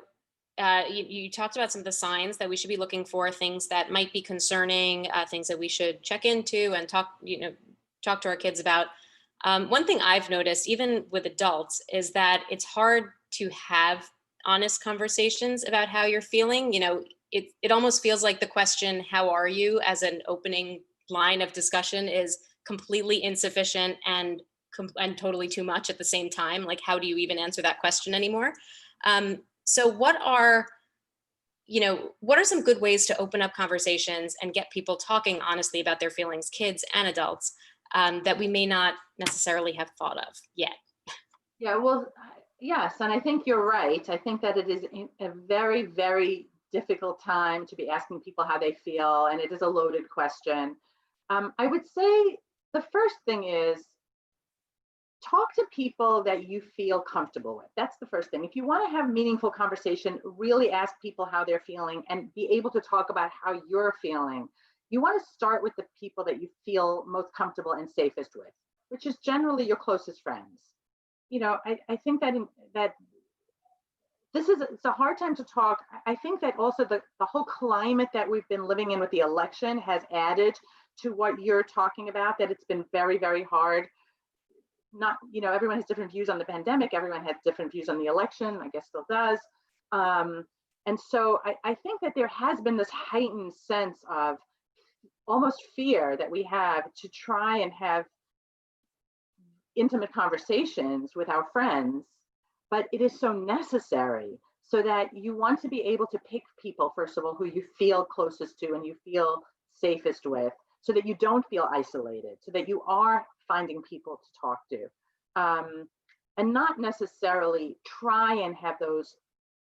B: talked about some of the signs that we should be looking for, things that might be concerning, things that we should check into and talk to our kids about. One thing I've noticed, even with adults, is that it's hard to have honest conversations about how you're feeling. It almost feels like the question, "How are you?" as an opening line of discussion is completely insufficient and totally too much at the same time. Like, how do you even answer that question anymore? So what are some good ways to open up conversations and get people talking honestly about their feelings, kids and adults, that we may not necessarily have thought of yet?
A: Yeah, well, yes, and I think you're right. I think that it is a very, very difficult time to be asking people how they feel, and it is a loaded question. I would say the first thing is talk to people that you feel comfortable with. That's the first thing. If you want to have meaningful conversation, really ask people how they're feeling and be able to talk about how you're feeling. You want to start with the people that you feel most comfortable and safest with, which is generally your closest friends. I think that it's a hard time to talk. I think that also the whole climate that we've been living in with the election has added to what you're talking about, that it's been very, very hard. Everyone has different views on the pandemic. Everyone had different views on the election, I guess still does. And so I think that there has been this heightened sense of almost fear that we have to try and have intimate conversations with our friends, but it is so necessary, so that you want to be able to pick people, first of all, who you feel closest to and you feel safest with, so that you don't feel isolated, so that you are finding people to talk to, and not necessarily try and have those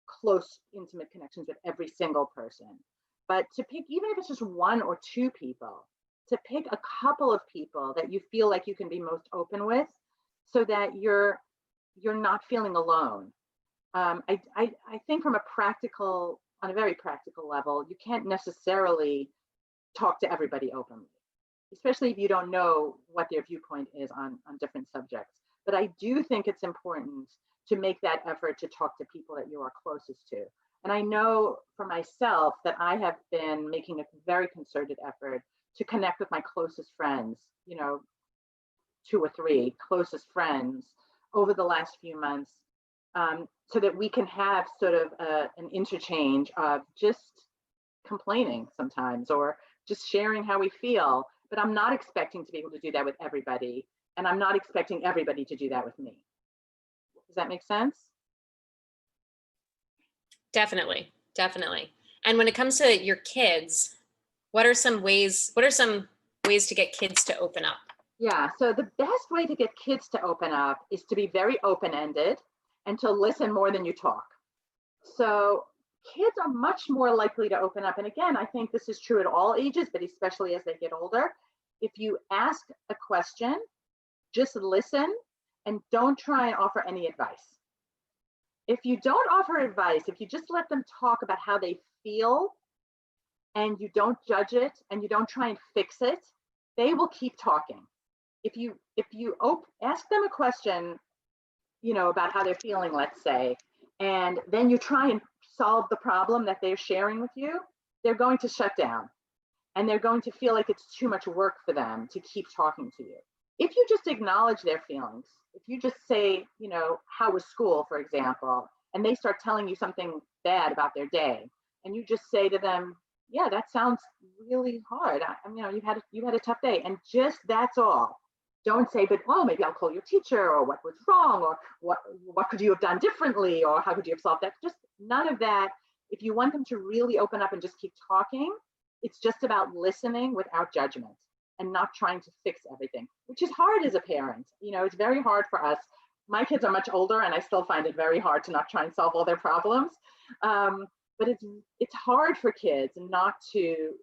A: close, intimate connections with every single person, but to pick, even if it's just one or two people, to pick a couple of people that you feel like you can be most open with, so that you're not feeling alone. I think on a very practical level, you can't necessarily talk to everybody openly, especially if you don't know what their viewpoint is on different subjects. But I do think it's important to make that effort to talk to people that you are closest to. And I know for myself that I have been making a very concerted effort to connect with my closest friends, 2 or 3 closest friends over the last few months, so that we can have sort of an interchange of just complaining sometimes, or just sharing how we feel. But I'm not expecting to be able to do that with everybody, and I'm not expecting everybody to do that with me. Does that make sense?
B: Definitely. And when it comes to your kids, what are some ways to get kids to open up?
A: Yeah, so the best way to get kids to open up is to be very open-ended and to listen more than you talk. So kids are much more likely to open up. And again, I think this is true at all ages, but especially as they get older. If you ask a question, just listen and don't try and offer any advice. If you don't offer advice, if you just let them talk about how they feel and you don't judge it and you don't try and fix it, they will keep talking. If you ask them a question, about how they're feeling, let's say, and then you try and solve the problem that they're sharing with you, they're going to shut down and they're going to feel like it's too much work for them to keep talking to you. If you just acknowledge their feelings, if you just say, how was school, for example, and they start telling you something bad about their day, and you just say to them, yeah, that sounds really hard. You had a tough day, and just that's all. Don't say, but maybe I'll call your teacher, or what was wrong, or what could you have done differently, or how could you have solved that? Just none of that. If you want them to really open up and just keep talking, it's just about listening without judgment and not trying to fix everything, which is hard as a parent. It's very hard for us. My kids are much older, and I still find it very hard to not try and solve all their problems. But it's hard for kids not to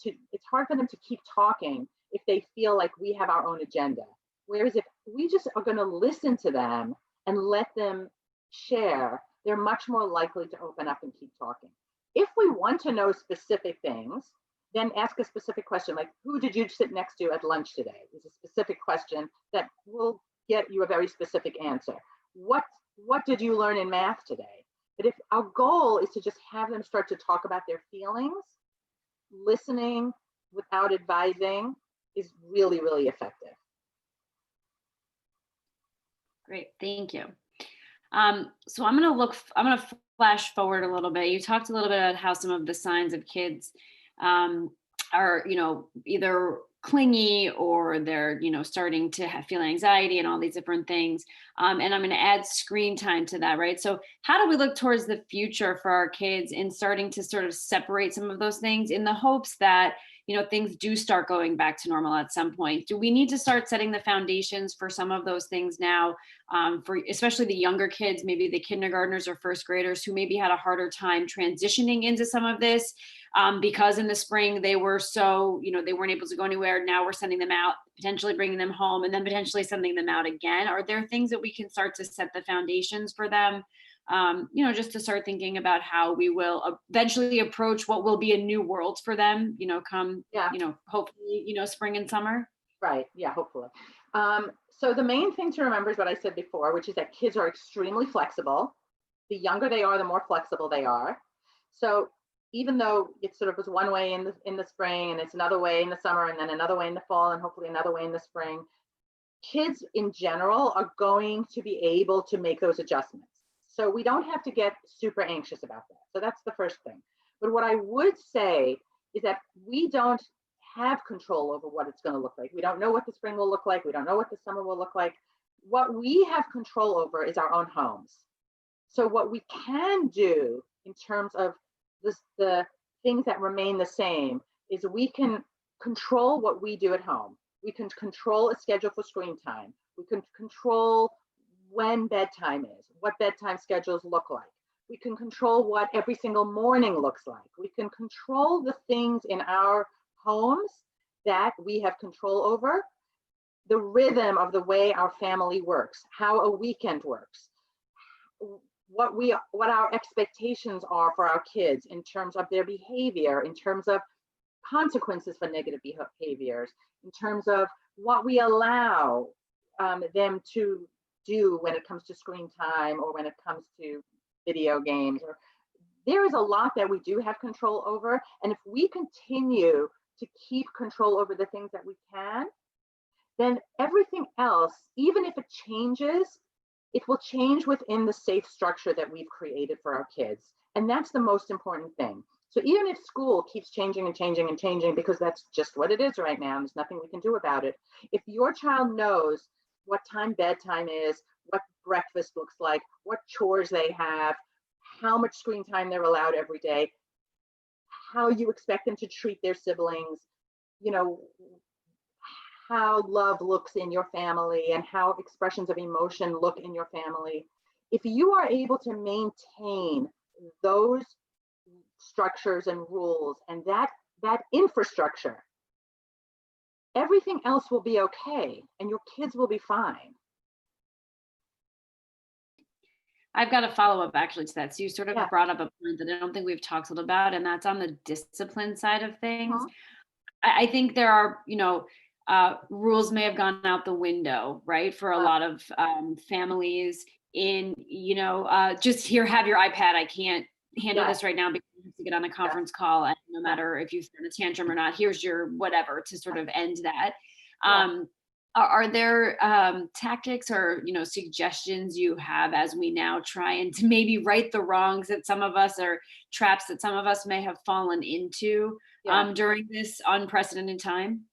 A: it's hard for them to keep talking if they feel like we have our own agenda. Whereas if we just are going to listen to them and let them share, they're much more likely to open up and keep talking. If we want to know specific things, then ask a specific question, like, who did you sit next to at lunch today? Is a specific question that will get you a very specific answer. What did you learn in math today? But if our goal is to just have them start to talk about their feelings, listening without advising is really, really effective.
C: Great, thank you. So I'm going to flash forward a little bit. You talked a little bit about how some of the signs of kids are, either clingy or they're, starting to feel anxiety and all these different things. And I'm going to add screen time to that, right? So how do we look towards the future for our kids in starting to sort of separate some of those things in the hopes that, things do start going back to normal at some point? Do we need to start setting the foundations for some of those things now, for especially the younger kids, maybe the kindergartners or first graders who maybe had a harder time transitioning into some of this because in the spring they were so, they weren't able to go anywhere. Now we're sending them out, potentially bringing them home, and then potentially sending them out again. Are there things that we can start to set the foundations for them? Just to start thinking about how we will eventually approach what will be a new world for them, come, hopefully, spring and summer.
A: Right. Yeah, hopefully. So the main thing to remember is what I said before, which is that kids are extremely flexible. The younger they are, the more flexible they are. So even though it sort of was one way in the spring, and it's another way in the summer, and then another way in the fall, and hopefully another way in the spring, kids in general are going to be able to make those adjustments. So we don't have to get super anxious about that. So that's the first thing. But what I would say is that we don't have control over what it's going to look like. We don't know what the spring will look like. We don't know what the summer will look like. What we have control over is our own homes. So what we can do in terms of the things that remain the same is we can control what we do at home. We can control a schedule for screen time. We can control when bedtime is, what bedtime schedules look like. We can control what every single morning looks like. We can control the things in our homes that we have control over, the rhythm of the way our family works, how a weekend works, what our expectations are for our kids in terms of their behavior, in terms of consequences for negative behaviors, in terms of what we allow them to do when it comes to screen time or when it comes to video games. Or there is a lot that we do have control over, and if we continue to keep control over the things that we can, then everything else, even if it changes, it will change within the safe structure that we've created for our kids. And that's the most important thing. So even if school keeps changing and changing and changing, because that's just what it is right now, and there's nothing we can do about it. If your child knows what time bedtime is, what breakfast looks like, what chores they have, how much screen time they're allowed every day, how you expect them to treat their siblings, how love looks in your family and how expressions of emotion look in your family. If you are able to maintain those structures and rules and that infrastructure, everything else will be okay and your kids will be fine.
C: I've got a follow-up actually to that. So you sort of
A: Yeah.
C: brought up a point that I don't think we've talked about, and that's on the discipline side of things.
A: Mhm.
C: I think there are, rules may have gone out the window, right? For a lot of families in, just here, have your iPad. I can't handle this right now because I have to get on a conference call. And no matter if you throw a tantrum or not, here's your whatever to sort of end that. Are there tactics or, suggestions you have as we now try and to maybe right the wrongs that some of us, or traps that some of us may have fallen into during this unprecedented time?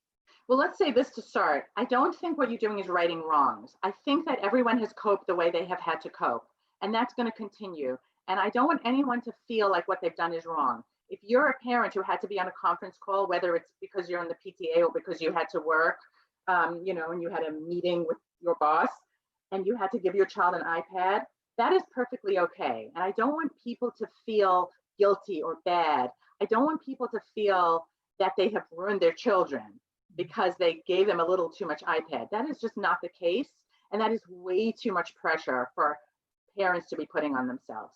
A: Well, let's say this to start. I don't think what you're doing is righting wrongs. I think that everyone has coped the way they have had to cope, and that's going to continue. And I don't want anyone to feel like what they've done is wrong. If you're a parent who had to be on a conference call, whether it's because you're in the PTA or because you had to work, and you had a meeting with your boss and you had to give your child an iPad, that is perfectly okay. And I don't want people to feel guilty or bad. I don't want people to feel that they have ruined their children because they gave them a little too much iPad. That is just not the case. And that is way too much pressure for parents to be putting on themselves.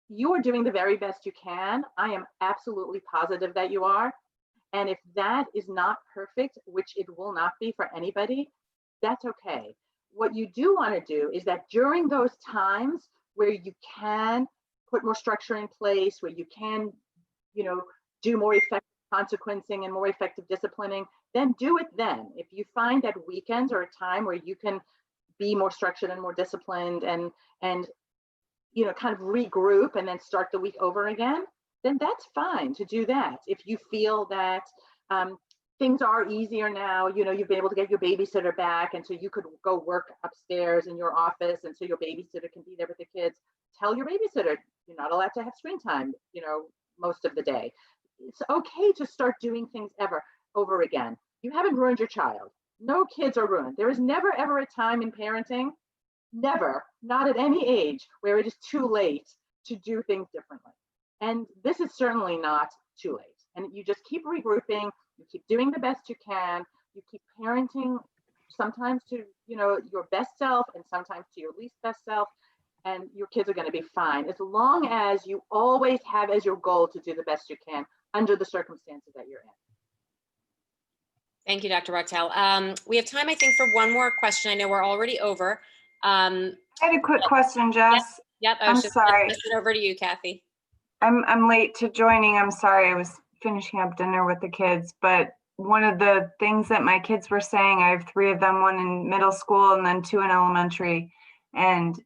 A: You are doing the very best you can. I am absolutely positive that you are. And if that is not perfect, which it will not be for anybody, that's okay. What you do want to do is that during those times where you can put more structure in place, where you can, do more effective consequencing and more effective disciplining, then do it then. If you find that weekends are a time where you can be more structured and more disciplined and kind of regroup and then start the week over again, then that's fine to do that. If you feel that things are easier now, you've been able to get your babysitter back, and so you could go work upstairs in your office, and so your babysitter can be there with the kids. Tell your babysitter you're not allowed to have screen time, most of the day. It's okay to start doing things over again. You haven't ruined your child. No kids are ruined. There is never, ever a time in parenting, never, not at any age, where it is too late to do things differently. And this is certainly not too late. And you just keep regrouping, you keep doing the best you can, you keep parenting sometimes to, your best self and sometimes to your least best self, and your kids are going to be fine as long as you always have as your goal to do the best you can under the circumstances that you're in.
B: Thank you, Dr. Bartell. We have time, I think, for one more question. I know we're already over.
E: I had a quick question, Jess.
B: Yep.
E: I'm sorry.
B: Pass it over to you, Kathy.
E: I'm late to joining. I'm sorry. I was finishing up dinner with the kids, but one of the things that my kids were saying, I have 3 of them, one in middle school and then 2 in elementary, and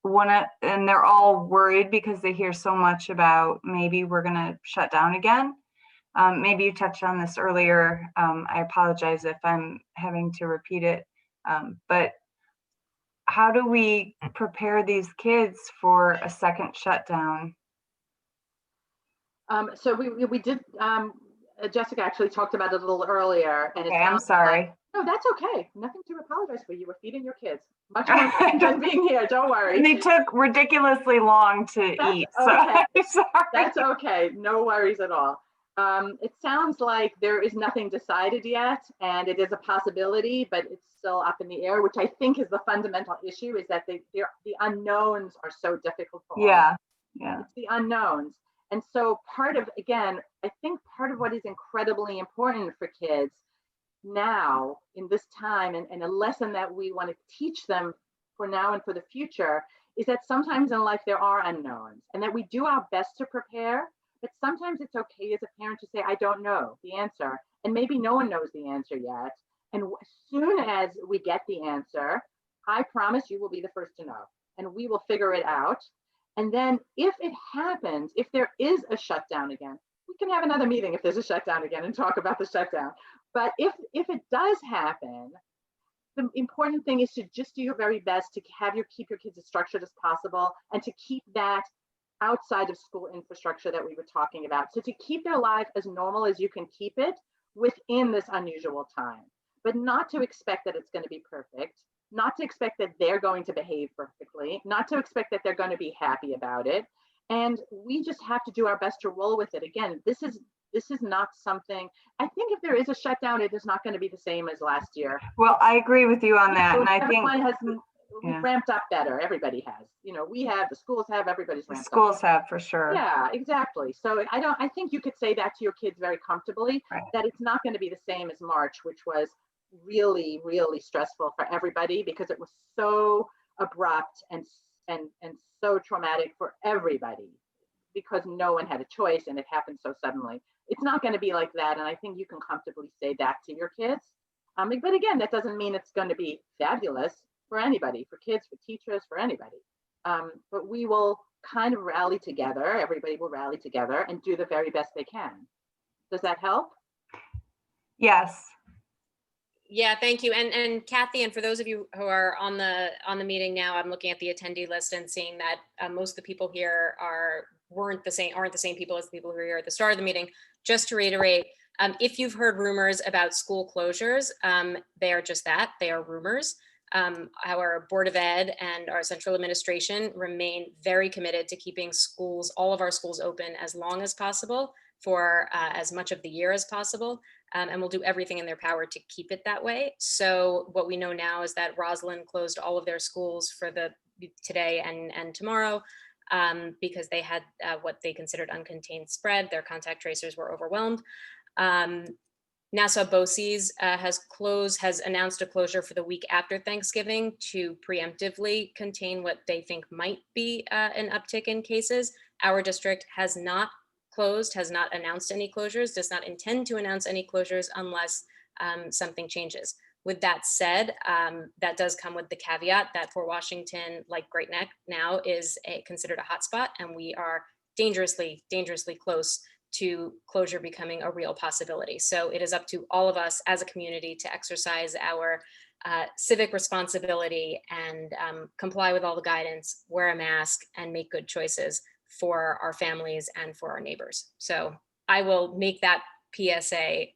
E: they're all worried because they hear so much about maybe we're going to shut down again. Maybe you touched on this earlier. I apologize if I'm having to repeat it, but how do we prepare these kids for a second shutdown?
A: So we did, Jessica actually talked about it a little earlier. And
E: Okay, I'm sorry.
A: No, that's okay. Nothing to apologize for. You were feeding your kids. Much more important than being here. Don't worry.
E: And they took ridiculously long to eat. So
A: okay.
E: I'm sorry.
A: That's okay. No worries at all. It sounds like there is nothing decided yet, and it is a possibility, but it's still up in the air, which I think is the fundamental issue, is that the unknowns are so difficult for all.
E: Yeah.
A: It's the unknowns. And so I think part of what is incredibly important for kids now in this time, and a lesson that we want to teach them for now and for the future, is that sometimes in life there are unknowns, and that we do our best to prepare, but sometimes it's okay as a parent to say, I don't know the answer, and maybe no one knows the answer yet. And as soon as we get the answer, I promise you will be the first to know, and we will figure it out. And then if it happens, if there is a shutdown again, we can have another meeting if there's a shutdown again and talk about the shutdown. But if it does happen, the important thing is to just do your very best to keep your kids as structured as possible, and to keep that outside of school infrastructure that we were talking about. So to keep their life as normal as you can keep it within this unusual time. but not to expect that it's going to be perfect, not to expect that they're going to behave perfectly, not to expect that they're going to be happy about it. And we just have to do our best to roll with it. Again, this is not something, I think if there is a shutdown, it is not going to be the same as last year.
E: Well, I agree with you on that. And I think
A: Everyone has
E: yeah.
A: ramped up better. Everybody has, we have, the schools have, everybody's
E: the
A: ramped up.
E: schools have for sure.
A: Yeah, exactly. So I think you could say that to your kids very comfortably,
E: Right.
A: that it's not going to be the same as March, which was really, really stressful for everybody because it was so abrupt and so traumatic for everybody because no one had a choice and it happened so suddenly. It's not going to be like that. And I think you can comfortably say that to your kids. But again, that doesn't mean it's going to be fabulous for anybody, for kids, for teachers, for anybody. But we will kind of rally together. Everybody will rally together and do the very best they can. Does that help?
E: Yes.
B: Yeah, thank you. And Kathy, and for those of you who are on the meeting now, I'm looking at the attendee list and seeing that most of the people here aren't the same people as the people who were here at the start of the meeting. Just to reiterate, if you've heard rumors about school closures, they are just that, they are rumors. Our Board of Ed and our central administration remain very committed to keeping all of our schools open as long as possible for as much of the year as possible. And we'll do everything in their power to keep it that way. So what we know now is that Roslyn closed all of their schools for today and tomorrow because they had what they considered uncontained spread. Their contact tracers were overwhelmed. Nassau BOCES has announced a closure for the week after Thanksgiving to preemptively contain what they think might be an uptick in cases. Our district has not closed, has not announced any closures, does not intend to announce any closures unless something changes. With that said, that does come with the caveat that Fort Washington, like Great Neck now, is considered a hotspot, and we are dangerously, dangerously close to closure becoming a real possibility. So it is up to all of us as a community to exercise our civic responsibility and comply with all the guidance, wear a mask, and make good choices for our families and for our neighbors. So I will make that PSA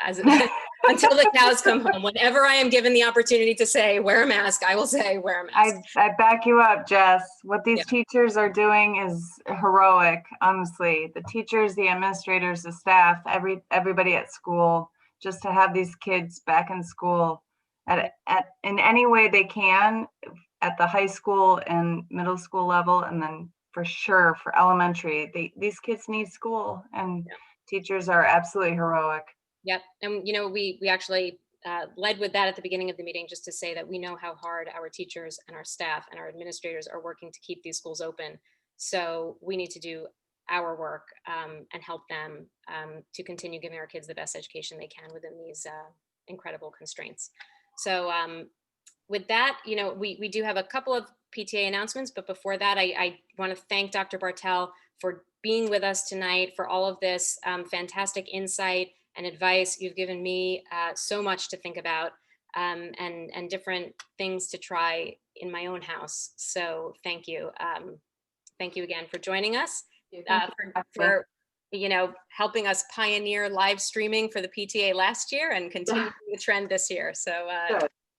B: until the cows come home. Whenever I am given the opportunity to say wear a mask, I will say wear a mask.
E: I back you up, Jess. What these teachers are doing is heroic, honestly. The teachers, the administrators, the staff, everybody at school, just to have these kids back in school in any way they can at the high school and middle school level, and then for sure for elementary. These kids need school, and teachers are absolutely heroic.
B: Yep. And, we actually led with that at the beginning of the meeting, just to say that we know how hard our teachers and our staff and our administrators are working to keep these schools open. So we need to do our work and help them to continue giving our kids the best education they can within these incredible constraints. So with that, we do have a couple of PTA announcements, but before that, I want to thank Dr. Bartell for being with us tonight, for all of this fantastic insight and advice. You've given me so much to think about and different things to try in my own house. So thank you. Thank you again for joining us, for helping us pioneer live streaming for the PTA last year and continuing the trend this year. So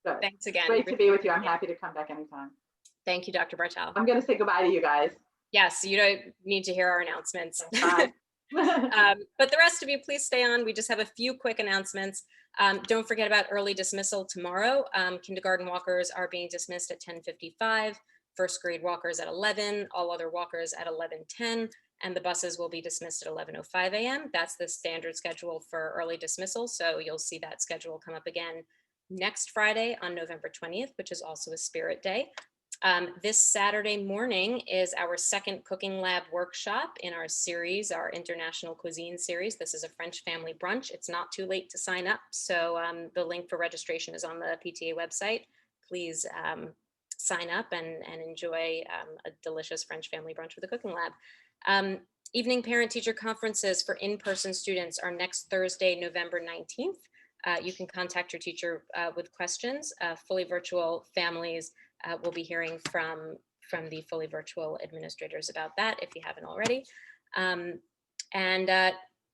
A: Good.
B: Thanks again.
A: Great to be with you. I'm happy to come back anytime.
B: Thank you, Dr. Bartell.
A: I'm going to say goodbye to you guys.
B: Yes, you don't need to hear our announcements.
A: Bye.
B: But the rest of you, please stay on. We just have a few quick announcements. Don't forget about early dismissal tomorrow. Kindergarten walkers are being dismissed at 10:55, first grade walkers at 11, all other walkers at 11:10, and the buses will be dismissed at 11:05 a.m. That's the standard schedule for early dismissal. So you'll see that schedule come up again next Friday on November 20th, which is also a Spirit Day. This Saturday morning is our second cooking lab workshop in our series, our international cuisine series. This is a French family brunch. It's not too late to sign up. So the link for registration is on the PTA website. Please sign up and enjoy a delicious French family brunch with a cooking lab. Evening parent-teacher conferences for in-person students are next Thursday, November 19th. You can contact your teacher with questions. Fully virtual families will be hearing from the fully virtual administrators about that if you haven't already. And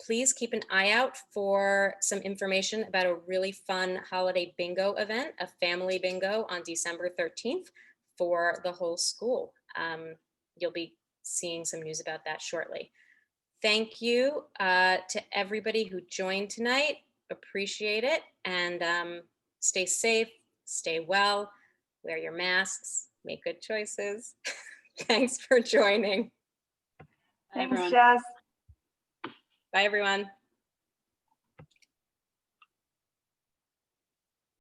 B: please keep an eye out for some information about a really fun holiday bingo event, a family bingo on December 13th for the whole school. You'll be seeing some news about that shortly. Thank you to everybody who joined tonight. Appreciate it. And stay safe, stay well, wear your masks, make good choices. Thanks for joining.
C: Bye,
E: Thanks,
C: everyone.
E: Jess.
B: Bye, everyone.